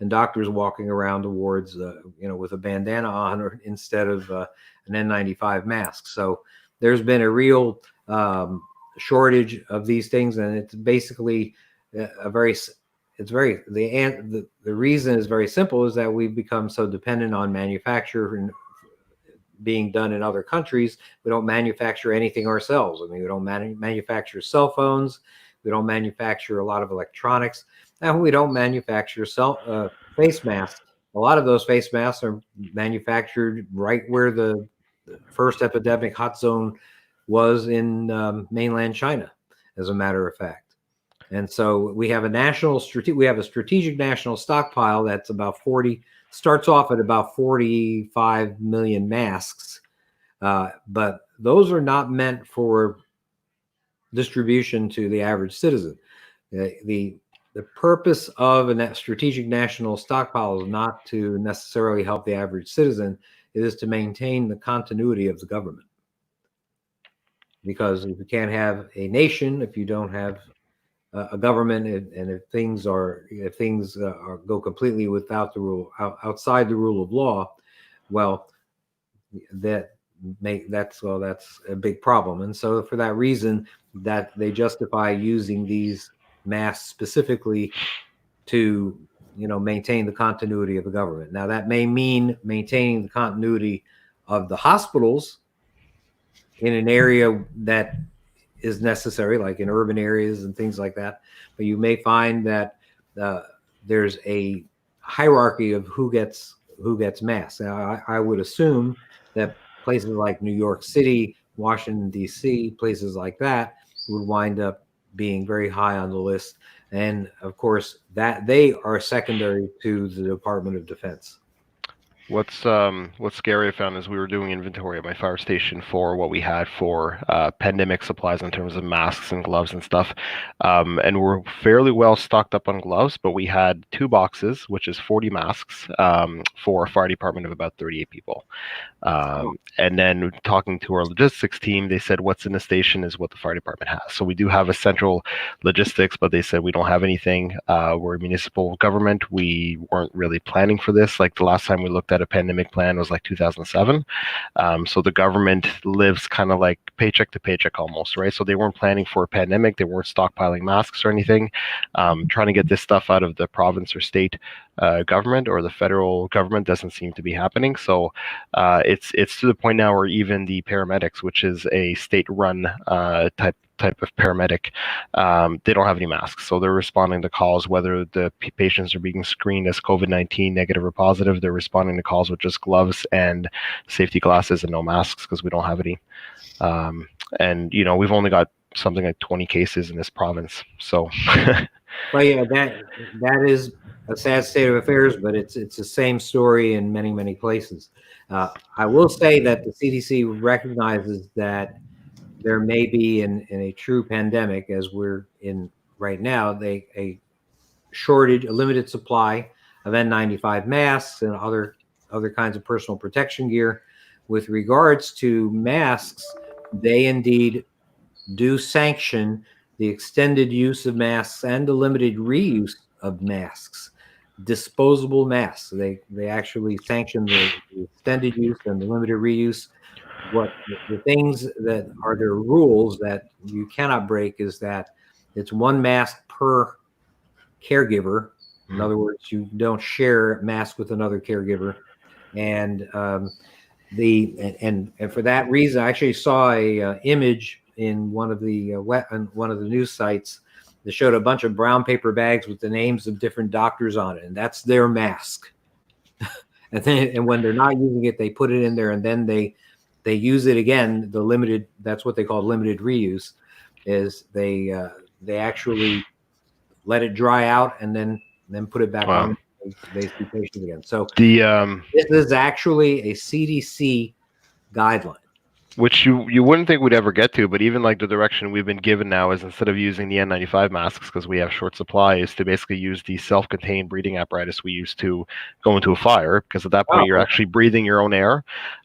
doctors walking around the wards, with a bandana on instead of an N95 mask. So there's been a real shortage of these things, and it's basically the reason is very simple, is that we've become so dependent on manufacture being done in other countries. We don't manufacture anything ourselves. I mean, we don't manufacture cell phones. We don't manufacture a lot of electronics, and we don't manufacture face masks. A lot of those face masks are manufactured right where the first epidemic hot zone was in mainland China, as a matter of fact. And so we have a strategic national stockpile that's starts off at about 45 million masks, but those are not meant for distribution to the average citizen. The purpose of a strategic national stockpile is not to necessarily help the average citizen. It is to maintain the continuity of the government. Because if you can't have a nation, if you don't have a government, and if things go completely without the rule, outside the rule of law, well, that's a big problem. And so for that reason, that they justify using these masks specifically to maintain the continuity of the government. Now that may mean maintaining the continuity of the hospitals in an area that is necessary, like in urban areas and things like that. But you may find that there's a hierarchy of who gets masks. Now, I would assume that places like New York City, Washington, D.C., places like that would wind up being very high on the list. And of course, that they are secondary to the Department of Defense. What's scary I found is we were doing inventory at my fire station for what we had for pandemic supplies in terms of masks and gloves and stuff, and we're fairly well stocked up on gloves, but we had 2 boxes, which is 40 masks for a fire department of about 38 people. And then talking to our logistics team, they said what's in the station is what the fire department has. So we do have a central logistics, but they said we don't have anything. We're a municipal government. We weren't really planning for this. Like the last time we looked at a pandemic plan was like 2007. So the government lives kind of like paycheck to paycheck almost, right? So they weren't planning for a pandemic. They weren't stockpiling masks or anything. Trying to get this stuff out of the province or state government or the federal government doesn't seem to be happening. So it's to the point now where even the paramedics, which is a state-run type of paramedic, they don't have any masks. So they're responding to calls, whether the patients are being screened as COVID-19 negative or positive, they're responding to calls with just gloves and safety glasses and no masks because we don't have any. And we've only got something like 20 cases in this province. So well, yeah, that is a sad state of affairs, but it's the same story in many, many places. I will say that the CDC recognizes that there may be in a true pandemic, as we're in right now, a limited supply of N95 masks and other kinds of personal protection gear. With regards to masks, they indeed do sanction the extended use of masks and the limited reuse of masks, disposable masks. They actually sanction the extended use and the limited reuse. What the things that are their rules that you cannot break is that it's one mask per caregiver. In other words, you don't share a mask with another caregiver, and for that reason, I actually saw a image in one of the news sites that showed a bunch of brown paper bags with the names of different doctors on it, and that's their mask. and when they're not using it, they put it in there, and then they use it again. That's what they call limited reuse. Is they actually let it dry out and then put it back on. They see patients again. So this is actually a CDC guideline, which you wouldn't think we'd ever get to, but even like the direction we've been given now is instead of using the N95 masks because we have short supply, is to basically use the self-contained breathing apparatus we use to go into a fire, because at that point you're actually breathing your own air.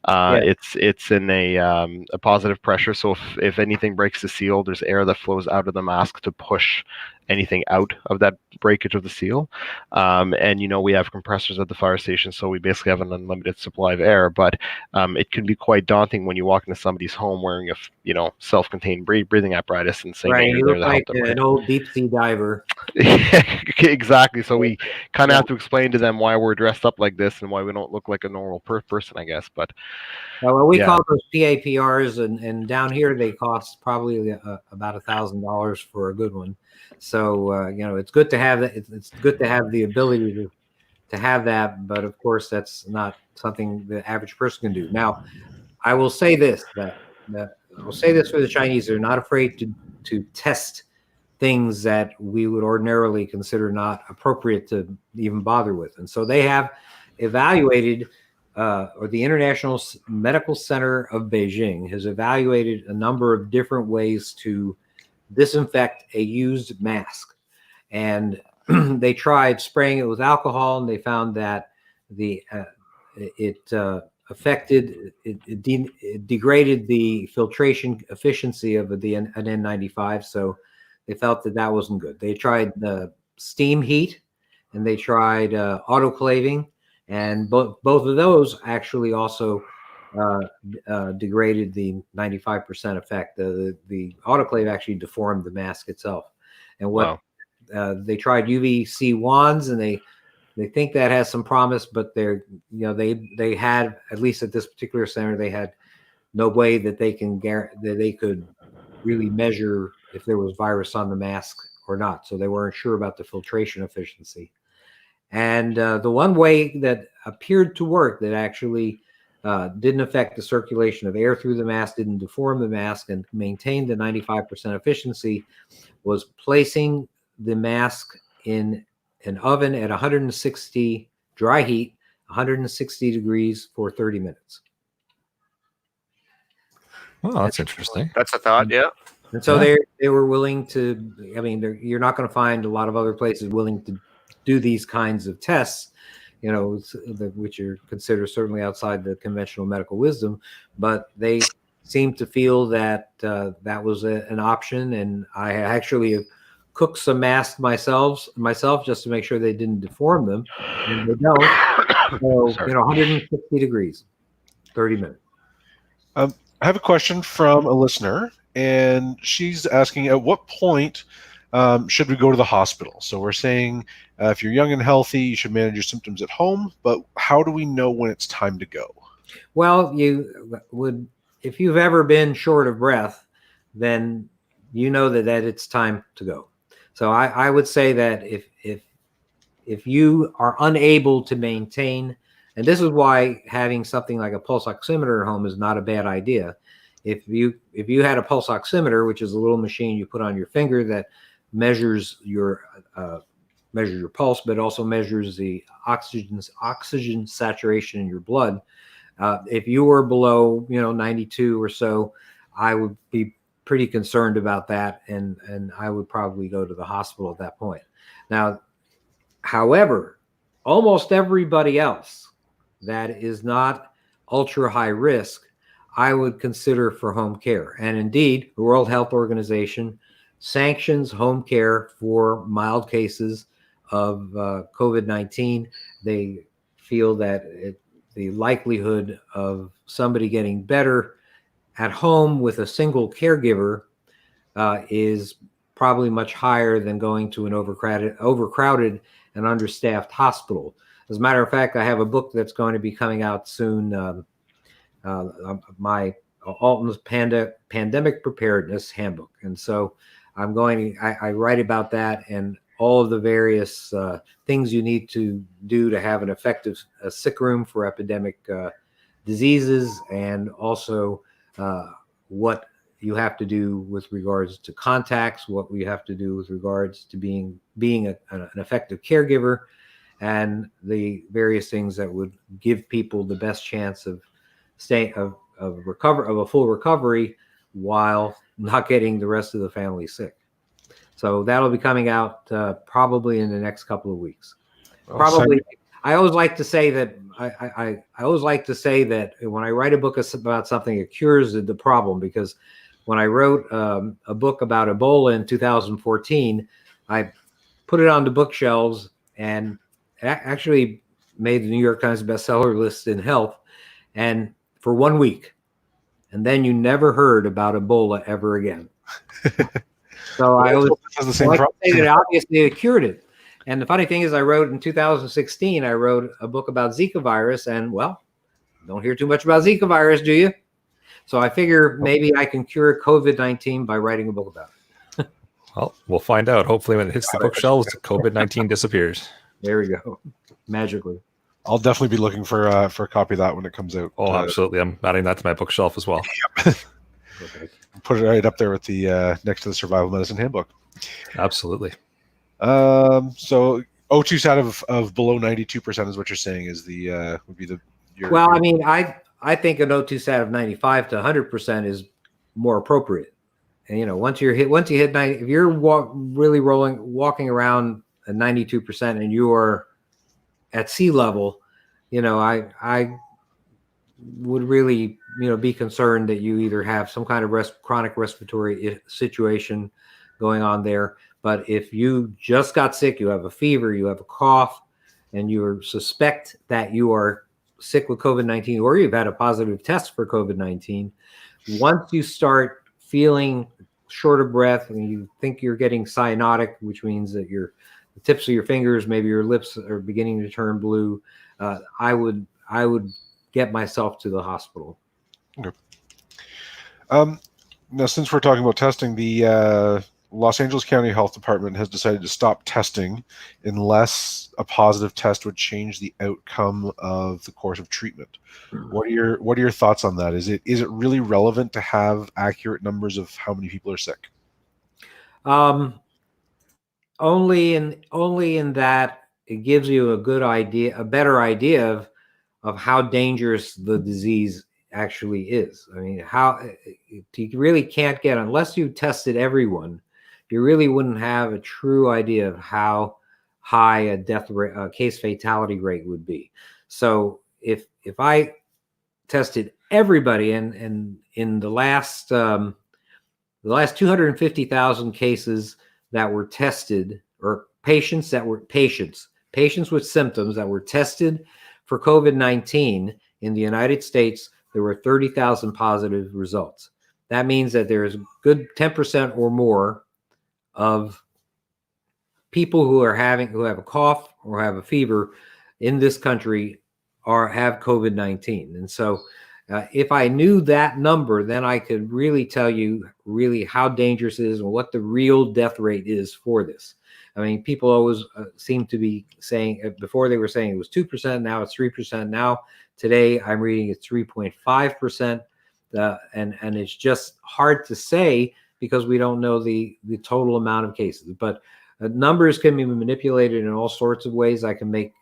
It's in a positive pressure, so if anything breaks the seal, there's air that flows out of the mask to push anything out of that breakage of the seal. And we have compressors at the fire station, so we basically have an unlimited supply of air, but it can be quite daunting when you walk into somebody's home wearing a self-contained breathing apparatus and saying that you're there to help them. An old deep sea diver. Exactly. So we kind of have to explain to them why we're dressed up like this and why we don't look like a normal person, I guess. But we call those PAPRs, and down here they cost probably about $1,000 for a good one. So it's good to have that. It's good to have the ability to have that, but of course that's not something the average person can do. Now, I will say this: that I'll say this for the Chinese, they're not afraid to test things that we would ordinarily consider not appropriate to even bother with, and so they have evaluated. Or the International Medical Center of Beijing has evaluated a number of different ways to disinfect a used mask. And they tried spraying it with alcohol, and they found that it degraded the filtration efficiency of an N95. So they felt that wasn't good. They tried steam heat, and they tried autoclaving. And both of those actually also degraded the 95% effect. The autoclave actually deformed the mask itself. And they tried UVC wands, and they think that has some promise, but they had, at least at this particular center, they had no way that they could really measure if there was virus on the mask or not. So they weren't sure about the filtration efficiency. And the one way that appeared to work that actually didn't affect the circulation of air through the mask, didn't deform the mask, and maintained the 95% efficiency was placing the mask in an oven at 160 dry heat, 160 degrees for 30 minutes. Oh, that's interesting. That's a thought, yeah. And so they were willing to, you're not going to find a lot of other places willing to do these kinds of tests, which are considered certainly outside the conventional medical wisdom, but they seem to feel that that was an option. And I actually have cooked some masks myself just to make sure they didn't deform them, and they don't. So 160 degrees, 30 minutes. I have a question from a listener, and she's asking, at what point should we go to the hospital? So we're saying if you're young and healthy, you should manage your symptoms at home, but how do we know when it's time to go? Well, if you've ever been short of breath, then you know that it's time to go. So I would say that if you are unable to maintain, and this is why having something like a pulse oximeter at home is not a bad idea. If you had a pulse oximeter, which is a little machine you put on your finger that measures your pulse, but also measures the oxygen saturation in your blood. If you were below 92 or so, I would be pretty concerned about that, and I would probably go to the hospital at that point. Now, however, almost everybody else that is not ultra high risk, I would consider for home care. And indeed, the World Health Organization sanctions home care for mild cases of COVID-19. They feel that the likelihood of somebody getting better at home with a single caregiver is probably much higher than going to an overcrowded and understaffed hospital. As a matter of fact, I have a book that's going to be coming out soon, my Alton's Pandemic Preparedness Handbook. And so I write about that and all of the various things you need to do to have an effective sick room for epidemic diseases, and also what you have to do with regards to contacts, what we have to do with regards to being an effective caregiver, and the various things that would give people the best chance of a full recovery while not getting the rest of the family sick. So that'll be coming out probably in the next couple of weeks. Probably. I always like to say that I always like to say that when I write a book about something, it cures the problem, because when I wrote a book about Ebola in 2014, I put it on the bookshelves and actually made the New York Times bestseller list in health, and for 1 week. And then you never heard about Ebola ever again. So I always like to say that obviously it cured it. And the funny thing is, I wrote in 2016, I wrote a book about Zika virus, and well, don't hear too much about Zika virus, do you? So I figure maybe I can cure COVID-19 by writing a book about it. Well, we'll find out. Hopefully when it hits the bookshelves, COVID-19 disappears. There we go. Magically. I'll definitely be looking for a copy of that when it comes out. Oh, absolutely. I'm adding that to my bookshelf as well. Okay. Put it right up there with the next to the Survival Medicine Handbook. Absolutely. So O2 sat of below 92% is what you're saying is would be I mean, I think an O2 sat of 95 to 100% is more appropriate. And once you hit 90, if you're walking around at 92% and you are at sea level, I would really be concerned that you either have some kind of chronic respiratory situation going on there. But if you just got sick, you have a fever, you have a cough, and you suspect that you are sick with COVID-19, or you've had a positive test for COVID-19, once you start feeling short of breath and you think you're getting cyanotic, which means that the tips of your fingers, maybe your lips are beginning to turn blue, I would get myself to the hospital. Okay. Now, since we're talking about testing, the Los Angeles County Health Department has decided to stop testing unless a positive test would change the outcome of the course of treatment. What are your thoughts on that? Is it really relevant to have accurate numbers of how many people are sick? Only in that it gives you a better idea of how dangerous the disease actually is. I mean, you really can't get, unless you tested everyone, you really wouldn't have a true idea of how high a death rate, case fatality rate would be. So if I tested everybody, and in the last 250,000 cases that were tested, or patients with symptoms that were tested for COVID-19 in the United States, there were 30,000 positive results. That means that there's a good 10% or more of people who have a cough or have a fever in this country have COVID-19. And so if I knew that number, then I could really tell you really how dangerous it is and what the real death rate is for this. I mean, people always seem to be saying, before they were saying it was 2%, now it's 3%. Now, today, I'm reading it's 3.5%. And it's just hard to say because we don't know the total amount of cases. But numbers can be manipulated in all sorts of ways. I can make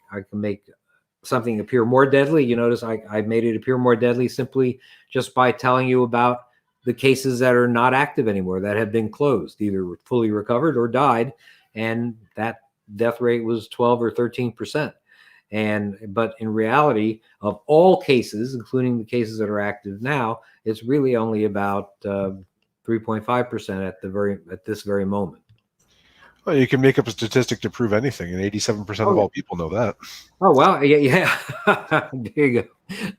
something appear more deadly. You notice I made it appear more deadly simply just by telling you about the cases that are not active anymore, that have been closed, either fully recovered or died. And that death rate was 12 or 13%. But in reality, of all cases, including the cases that are active now, it's really only about 3.5% at this very moment. Well, you can make up a statistic to prove anything, and 87% of all people know that. Oh, well, yeah. There you go.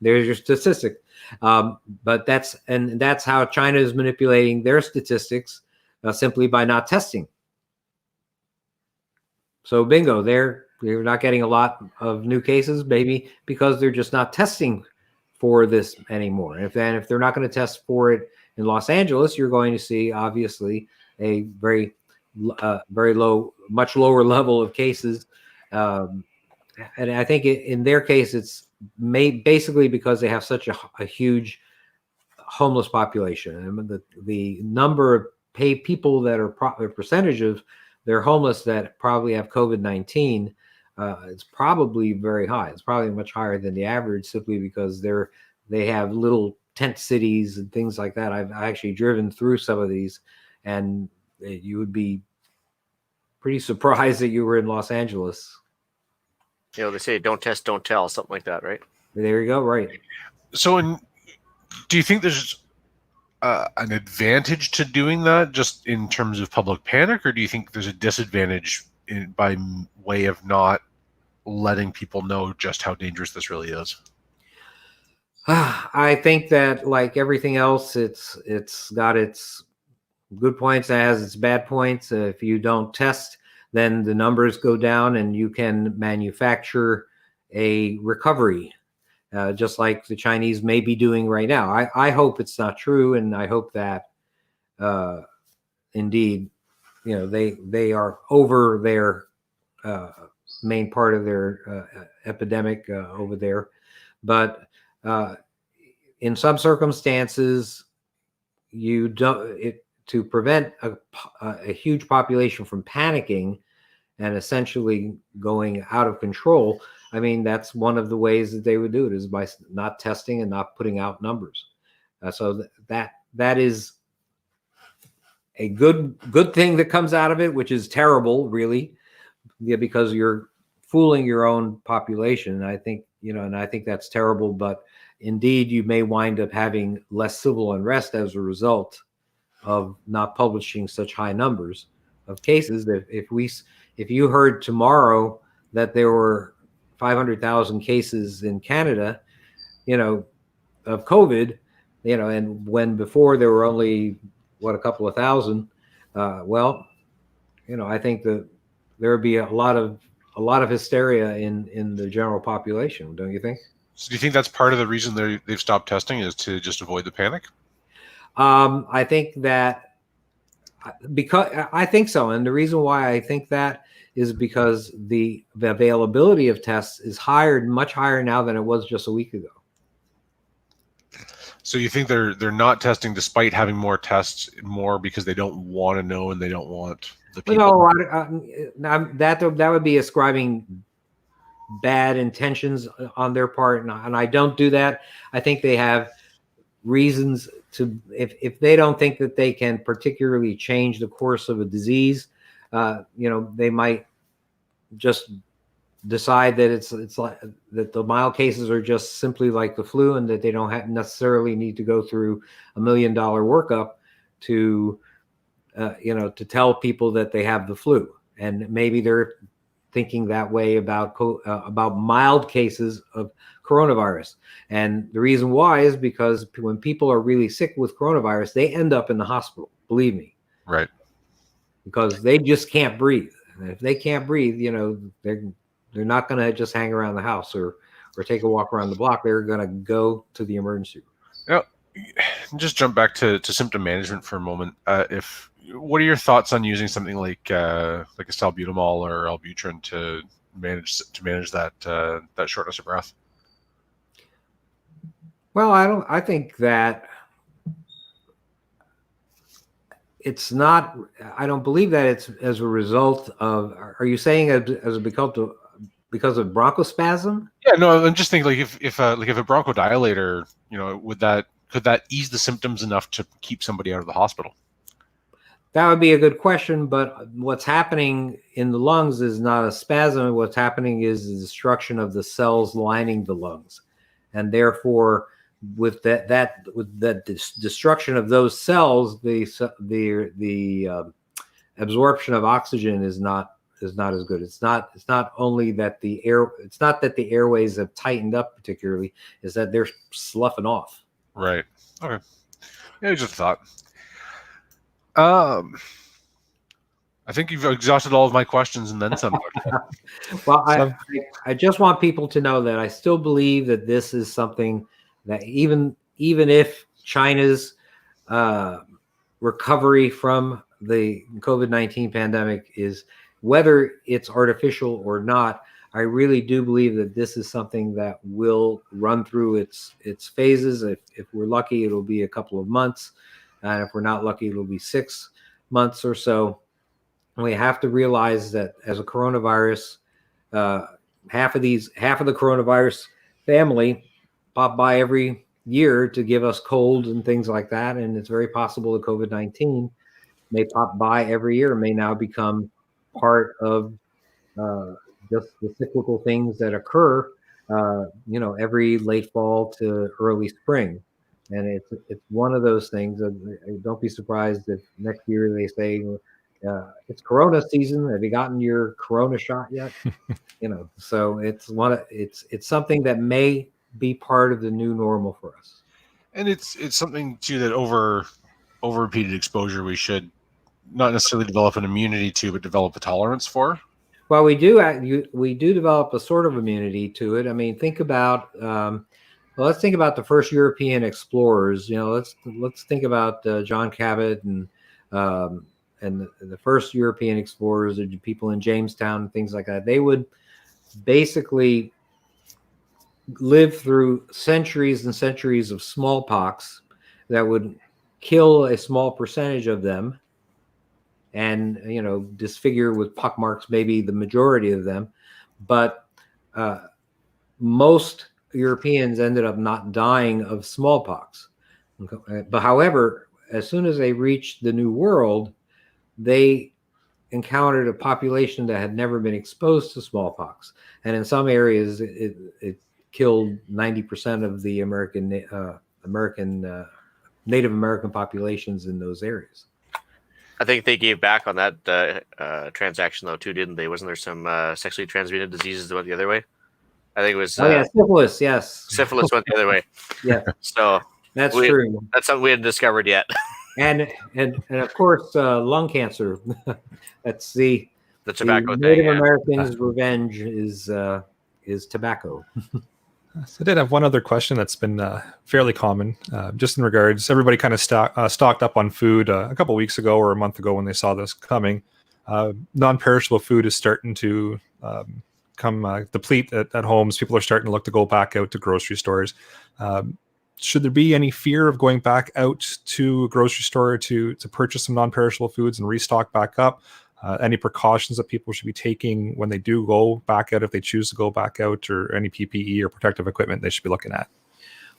There's your statistic. But that's how China is manipulating their statistics simply by not testing. So bingo, they're not getting a lot of new cases, maybe because they're just not testing for this anymore. And if they're not going to test for it in Los Angeles, you're going to see obviously a very low, much lower level of cases. And I think in their case, it's basically because they have such a huge homeless population. I mean, the number of people that are a percentage of they're homeless that probably have COVID-19, it's probably very high. It's probably much higher than the average, simply because they have little tent cities and things like that. I've actually driven through some of these, and you would be pretty surprised that you were in Los Angeles. You know, they say don't test, don't tell, something like that, right? There you go. Right. So, do you think there's an advantage to doing that, just in terms of public panic, or do you think there's a disadvantage by way of not letting people know just how dangerous this really is? I think that, like everything else, it's got its good points, it has its bad points. If you don't test, then the numbers go down, and you can manufacture a recovery. Just like the Chinese may be doing right now. I hope it's not true, and I hope that indeed, they are over their main part of their epidemic over there. But in some circumstances, to prevent a huge population from panicking and essentially going out of control. I mean, that's one of the ways that they would do it, is by not testing and not putting out numbers. So that is a good thing that comes out of it, which is terrible, really, because you're fooling your own population. And I think that's terrible. But indeed, you may wind up having less civil unrest as a result of not publishing such high numbers of cases. That if you heard tomorrow that there were 500,000 cases in Canada, of COVID, and when before there were only a couple of thousand, I think that there would be a lot of hysteria in the general population, don't you think? So do you think that's part of the reason they've stopped testing, is to just avoid the panic? I think that I think so, and the reason why I think that is because the availability of tests is much higher now than it was just a week ago. So you think they're not testing despite having more tests, more because they don't want to know and they don't want the people? No, that would be ascribing bad intentions on their part, and I don't do that. I think they have reasons to, if they don't think that they can particularly change the course of a disease, they might just decide that it's like that the mild cases are just simply like the flu, and that they don't necessarily need to go through $1 million workup to tell people that they have the flu. And maybe they're thinking that way about mild cases of coronavirus. And the reason why is because when people are really sick with coronavirus, they end up in the hospital, believe me. Right. Because they just can't breathe. And if they can't breathe, they're not going to just hang around the house or take a walk around the block. They're going to go to the emergency room. Yeah. Just jump back to symptom management for a moment. What are your thoughts on using something like a salbutamol or Albuterol to manage that shortness of breath? Well, I think that it's not. I don't believe that it's as a result of. Are you saying as because of bronchospasm? Yeah, no. I'm just thinking, like, if a bronchodilator, could that ease the symptoms enough to keep somebody out of the hospital? That would be a good question, but what's happening in the lungs is not a spasm. What's happening is the destruction of the cells lining the lungs, and therefore, with that destruction of those cells, the absorption of oxygen is not as good. It's not only that the airways have tightened up particularly, is that they're sloughing off. Right. Okay. Yeah, just a thought. I think you've exhausted all of my questions and then some. Well, I just want people to know that I still believe that this is something that even if China's recovery from the COVID-19 pandemic is, whether it's artificial or not, I really do believe that this is something that will run through its phases. If we're lucky, it'll be a couple of months. And if we're not lucky, it'll be 6 months or so. We have to realize that as a coronavirus, half of the coronavirus family pop by every year to give us colds and things like that. And it's very possible that COVID-19 may pop by every year, may now become part of just the cyclical things that occur, every late fall to early spring. And it's one of those things. Don't be surprised if next year they say, it's Corona season. Have you gotten your Corona shot yet? So it's something that may be part of the new normal for us. And it's something too that over repeated exposure we should not necessarily develop an immunity to, but develop a tolerance for. Well, we do develop a sort of immunity to it. I mean, think about let's think about the first European explorers. Let's think about John Cabot and the first European explorers, the people in Jamestown and things like that. They would basically live through centuries and centuries of smallpox that would kill a small percentage of them, and disfigure with pockmarks maybe the majority of them. But most Europeans ended up not dying of smallpox. But however, as soon as they reached the New World, they encountered a population that had never been exposed to smallpox, and in some areas it killed 90% of the Native American populations in those areas. I think they gave back on that transaction though too, didn't they? Wasn't there some sexually transmitted diseases that went the other way? I think it was. Syphilis. Yes, syphilis went the other way. Yeah, so that's true. That's something we hadn't discovered yet. And of course, lung cancer. That's the tobacco thing. Native Native Americans' revenge is tobacco. So I did have one other question that's been fairly common, just in regards. Everybody kind of stocked up on food a couple weeks ago or a month ago when they saw this coming. Non-perishable food is starting to come deplete at homes. People are starting to look to go back out to grocery stores. Should there be any fear of going back out to a grocery store to purchase some non-perishable foods and restock back up? Any precautions that people should be taking when they do go back out, if they choose to go back out, or any PPE or protective equipment they should be looking at?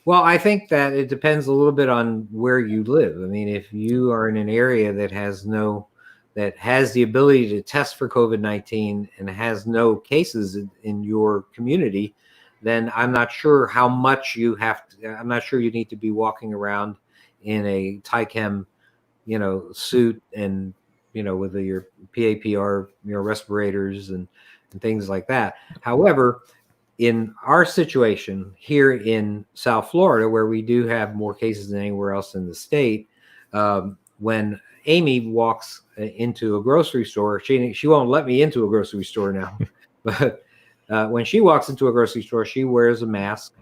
Well, I think that it depends a little bit on where you live. I mean, if you are in an area that has the ability to test for COVID-19 and has no cases in your community, then I'm not sure how much you have to. I'm not sure you need to be walking around in a TICHEM, suit and with your PAPR, respirators and things like that. However, in our situation here in South Florida, where we do have more cases than anywhere else in the state, when Amy walks into a grocery store, she won't let me into a grocery store now, but when she walks into a grocery store, she wears a mask,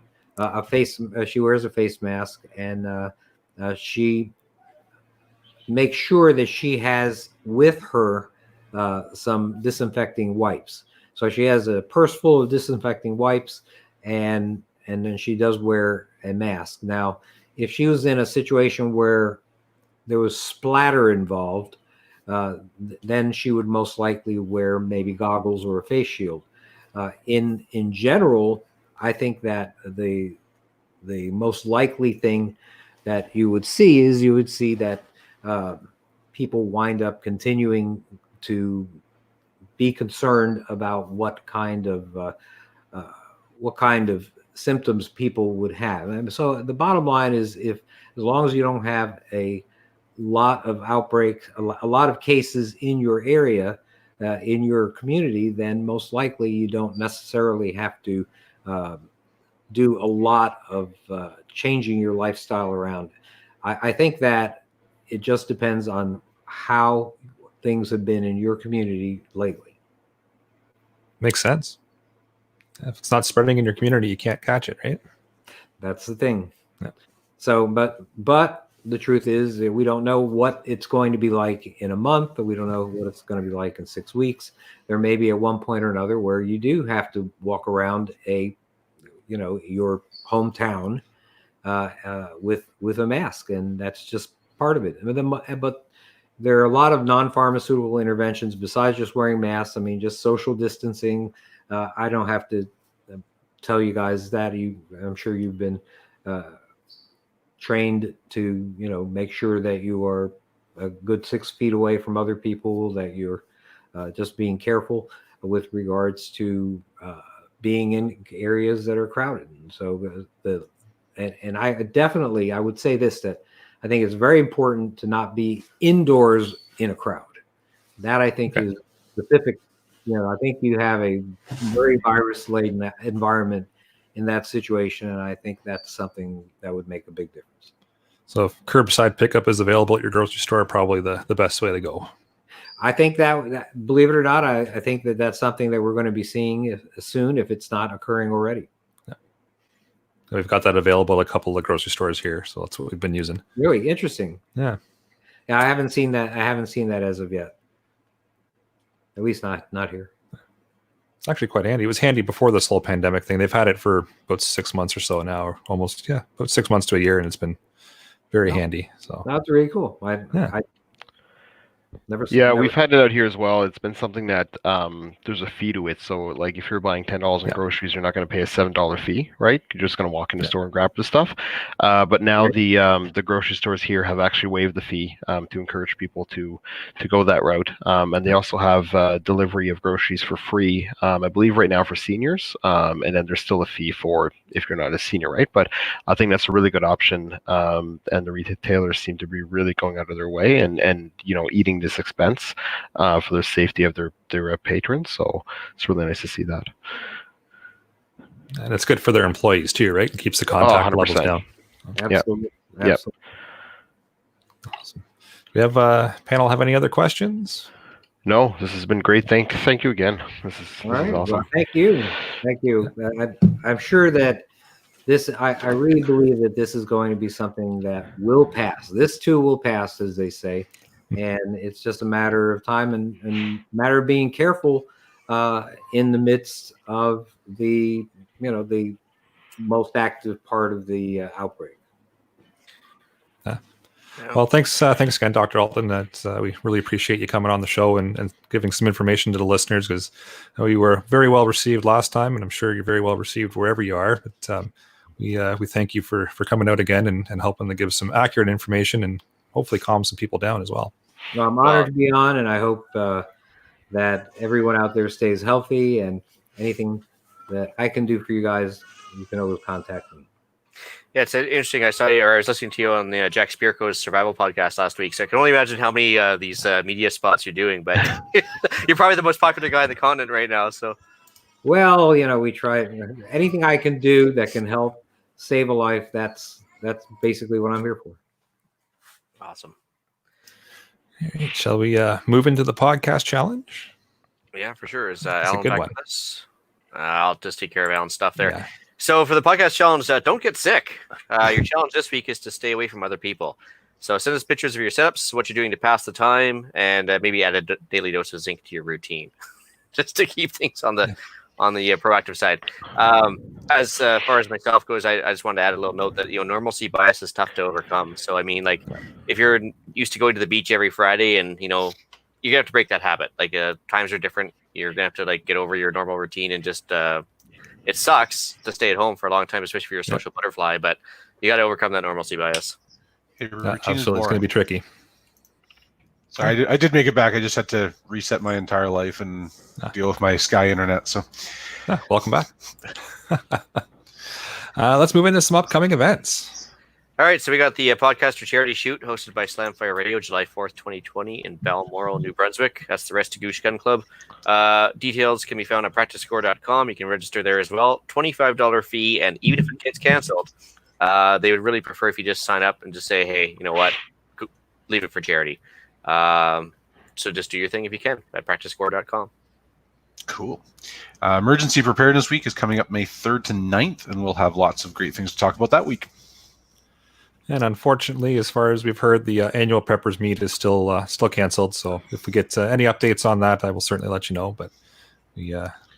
she wears a face mask, and she makes sure that she has with her some disinfecting wipes. So she has a purse full of disinfecting wipes, and then she does wear a mask. Now, if she was in a situation where there was splatter involved, then she would most likely wear maybe goggles or a face shield. In general, I think that the most likely thing that you would see is that people wind up continuing to be concerned about what kind of symptoms people would have. And so the bottom line is, as long as you don't have a lot of outbreaks, a lot of cases in your area, in your community, then most likely you don't necessarily have to do a lot of changing your lifestyle around. I think that it just depends on how things have been in your community lately. Makes sense. If it's not spreading in your community, you can't catch it, right? That's the thing. Yeah. So, but the truth is that we don't know what it's going to be like in a month, but we don't know what it's going to be like in 6 weeks. There may be at one point or another where you do have to walk around your hometown with a mask, and that's just part of it. But there are a lot of non-pharmaceutical interventions besides just wearing masks. I mean, just social distancing. I don't have to tell you guys that. I'm sure you've been trained to, make sure that you are a good 6 feet away from other people, that you're just being careful with regards to being in areas that are crowded. And so I would say this, that I think it's very important to not be indoors in a crowd. That I think is specific. I think you have a very virus-laden environment in that situation, and I think that's something that would make a big difference. So if curbside pickup is available at your grocery store, probably the best way to go. I think that believe it or not, I think that's something that we're going to be seeing soon, if it's not occurring already. Yeah. We've got that available at a couple of grocery stores here, so that's what we've been using. Really interesting. Yeah. Yeah, I haven't seen that. As of yet. At least not here. It's actually quite handy. It was handy before this whole pandemic thing. They've had it for about 6 months or so now, or almost, about 6 months to a year, and it's been very handy. So that's really cool. I we've had it out here as well. It's been something that there's a fee to it. So like if you're buying $10 in groceries, you're not going to pay a $7 fee, right? You're just going to walk in the store and grab the stuff. But now the grocery stores here have actually waived the fee to encourage people to go that route. And they also have delivery of groceries for free, I believe right now for seniors. And then there's still a fee for if you're not a senior, right? But I think that's a really good option. And the retailers seem to be really going out of their way and eating this expense for the safety of their patrons. So it's really nice to see that. And it's good for their employees too, right? It keeps the contact levels down. Absolutely. Yep. Awesome. Do we have panel have any other questions? No, this has been great. Thank you again. This is awesome. Well, thank you. I'm sure that I really believe that this is going to be something that will pass. This too will pass, as they say. And it's just a matter of time and matter of being careful in the midst of the most active part of the outbreak. Well, thanks again, Dr. Alton. We really appreciate you coming on the show and giving some information to the listeners, because you were very well received last time, and I'm sure you're very well received wherever you are. But we thank you for coming out again and helping to give some accurate information and hopefully calm some people down as well. Well, I'm honored to be on, and I hope that everyone out there stays healthy, and anything that I can do for you guys, you can always contact me. Yeah, it's interesting. I was listening to you on the Jack Spirko's Survival podcast last week, so I can only imagine how many these media spots you're doing, but you're probably the most popular guy on the continent right now. So, well, we try anything I can do that can help save a life. That's basically what I'm here for. Awesome. All right, shall we move into the podcast challenge? Yeah, for sure. Is Alan back with us? I'll just take care of Alan's stuff there. Yeah. So for the podcast challenge, don't get sick. Your challenge this week is to stay away from other people. So send us pictures of your setups, what you're doing to pass the time, and maybe add a daily dose of zinc to your routine, just to keep things on the proactive side. As far as myself goes, I just wanted to add a little note that normalcy bias is tough to overcome. So I mean, like if you're used to going to the beach every Friday, and you're gonna have to break that habit. Like times are different. You're gonna have to get over your normal routine and just. It sucks to stay at home for a long time, especially if you're a social butterfly, but you got to overcome that normalcy bias. Absolutely, it's going to be tricky. So I did make it back. I just had to reset my entire life and deal with my Sky internet. So Welcome back. Let's move into some upcoming events. All right, so we got the Podcaster Charity Shoot hosted by Slamfire Radio, July 4th, 2020 in Balmoral, New Brunswick. That's the Restigouche Gun Club. Details can be found at practicescore.com. You can register there as well. $25 fee, and even if it gets canceled, they would really prefer if you just sign up and just say, hey, you know what, leave it for charity. So just do your thing if you can at practicescore.com. cool. Emergency Preparedness Week is coming up May 3rd to 9th, and we'll have lots of great things to talk about that week. And unfortunately, as far as we've heard, the annual Preppers Meet is still canceled. So if we get any updates on that, I will certainly let you know. But we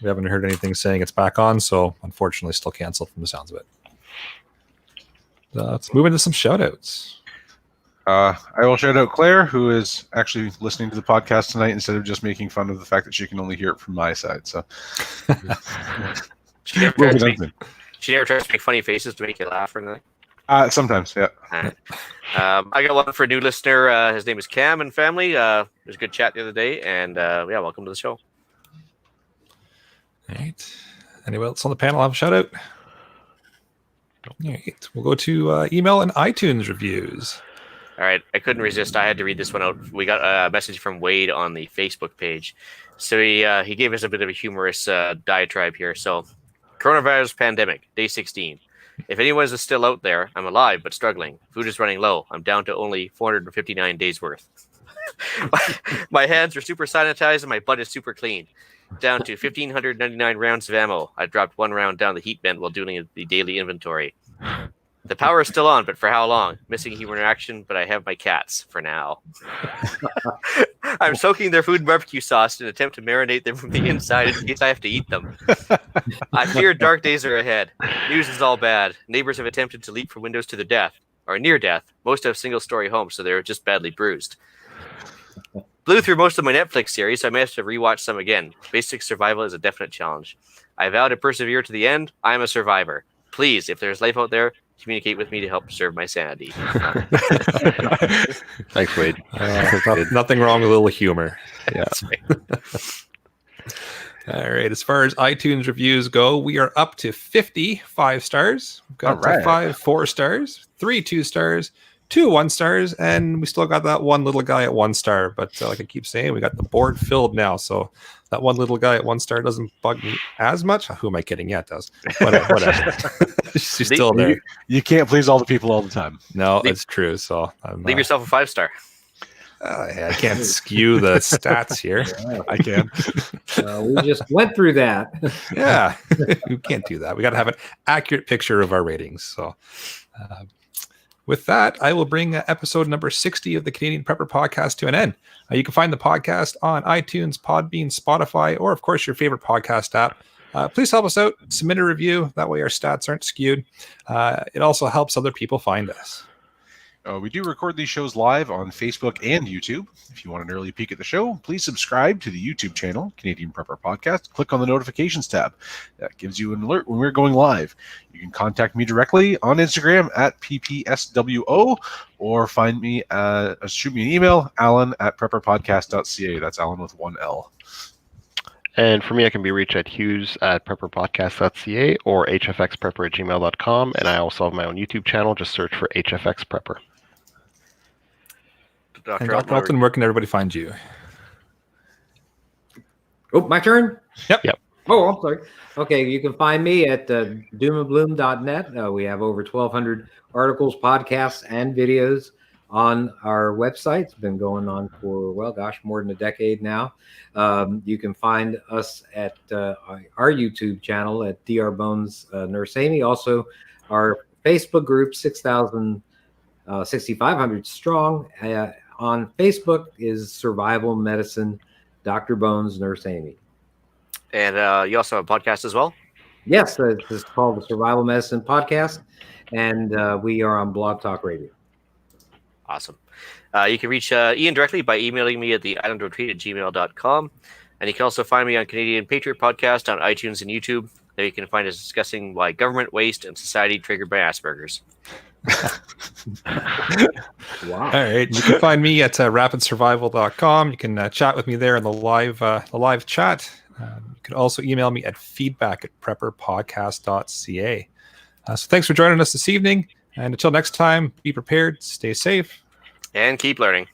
haven't heard anything saying it's back on. So unfortunately, still canceled from the sounds of it. Let's move into some shout-outs. I will shout out Claire, who is actually listening to the podcast tonight instead of just making fun of the fact that she can only hear it from my side. So She never tries to make funny faces to make you laugh or anything. Sometimes, yeah. I got one for a new listener. His name is Cam and family. It was a good chat the other day, and welcome to the show. All right. Anyone else on the panel have a shout out? All right. We'll go to email and iTunes reviews. All right. I couldn't resist. I had to read this one out. We got a message from Wade on the Facebook page. So he gave us a bit of a humorous diatribe here. So, coronavirus pandemic, day 16. If anyone is still out there, I'm alive but struggling. Food is running low. I'm down to only 459 days worth. My hands are super sanitized and my butt is super clean. Down to 1,599 rounds of ammo. I dropped one round down the heat vent while doing the daily inventory. The power is still on, but for how long? Missing human interaction, but I have my cats for now. I'm soaking their food in barbecue sauce in an attempt to marinate them from the inside in case I have to eat them. I fear dark days are ahead. News is all bad. Neighbors have attempted to leap from windows to their death, or near death. Most have single-story homes, so they're just badly bruised. Blew through most of my Netflix series, so I may have to rewatch some again. Basic survival is a definite challenge. I vow to persevere to the end. I am a survivor. Please, if there's life out there, communicate with me to help preserve my sanity. Thanks, Wade. Nothing wrong with a little humor. Yeah. All right. As far as iTunes reviews go, we are up to 50 5-stars. We've got 5 4-stars, 3 2-stars, 2 1-stars, and we still got that one little guy at 1 star. But like I keep saying, we got the board filled now. So that one little guy at 1 star doesn't bug me as much. Who am I kidding? Yeah, it does. Whatever. She's still there. You can't please all the people all the time. No, it's true. So leave yourself a 5-star. I can't skew the stats here. I can. We just went through that. Yeah, we can't do that. We got to have an accurate picture of our ratings. So with that, I will bring episode number 60 of the Canadian Prepper Podcast to an end. You can find the podcast on iTunes, Podbean, Spotify, or of course your favorite podcast app. Please help us out. Submit a review. That way our stats aren't skewed. It also helps other people find us. We do record these shows live on Facebook and YouTube. If you want an early peek at the show, please subscribe to the YouTube channel, Canadian Prepper Podcast. Click on the notifications tab. That gives you an alert when we're going live. You can contact me directly on Instagram at PPSWO or find me, shoot me an email, alan@prepperpodcast.ca. That's Alan with 1 L. And for me, I can be reached at hughes@prepperpodcast.ca or hfxprepper@gmail.com. And I also have my own YouTube channel. Just search for HFX Prepper. Dr. Alton, where can everybody find you? Oh, my turn? Yep. Oh, I'm sorry. Okay, you can find me at doomandbloom.net. We have over 1,200 articles, podcasts, and videos on our website. It's been going on for, more than a decade now. You can find us at our YouTube channel at Dr. Bones Nurse Amy. Also, our Facebook group, 6,500 strong. On Facebook is Survival Medicine, Dr. Bones Nurse Amy. And you also have a podcast as well? Yes, it's called the Survival Medicine Podcast, and we are on Blog Talk Radio. Awesome. You can reach Ian directly by emailing me at theislandretreat@gmail.com. And you can also find me on Canadian Patriot Podcast on iTunes and YouTube. There you can find us discussing why government waste and society triggered by Asperger's. Wow. All right. You can find me at rapidsurvival.com. You can chat with me there in the live chat. You can also email me at feedback@prepperpodcast.ca. So thanks for joining us this evening. And until next time, be prepared, stay safe, and keep learning.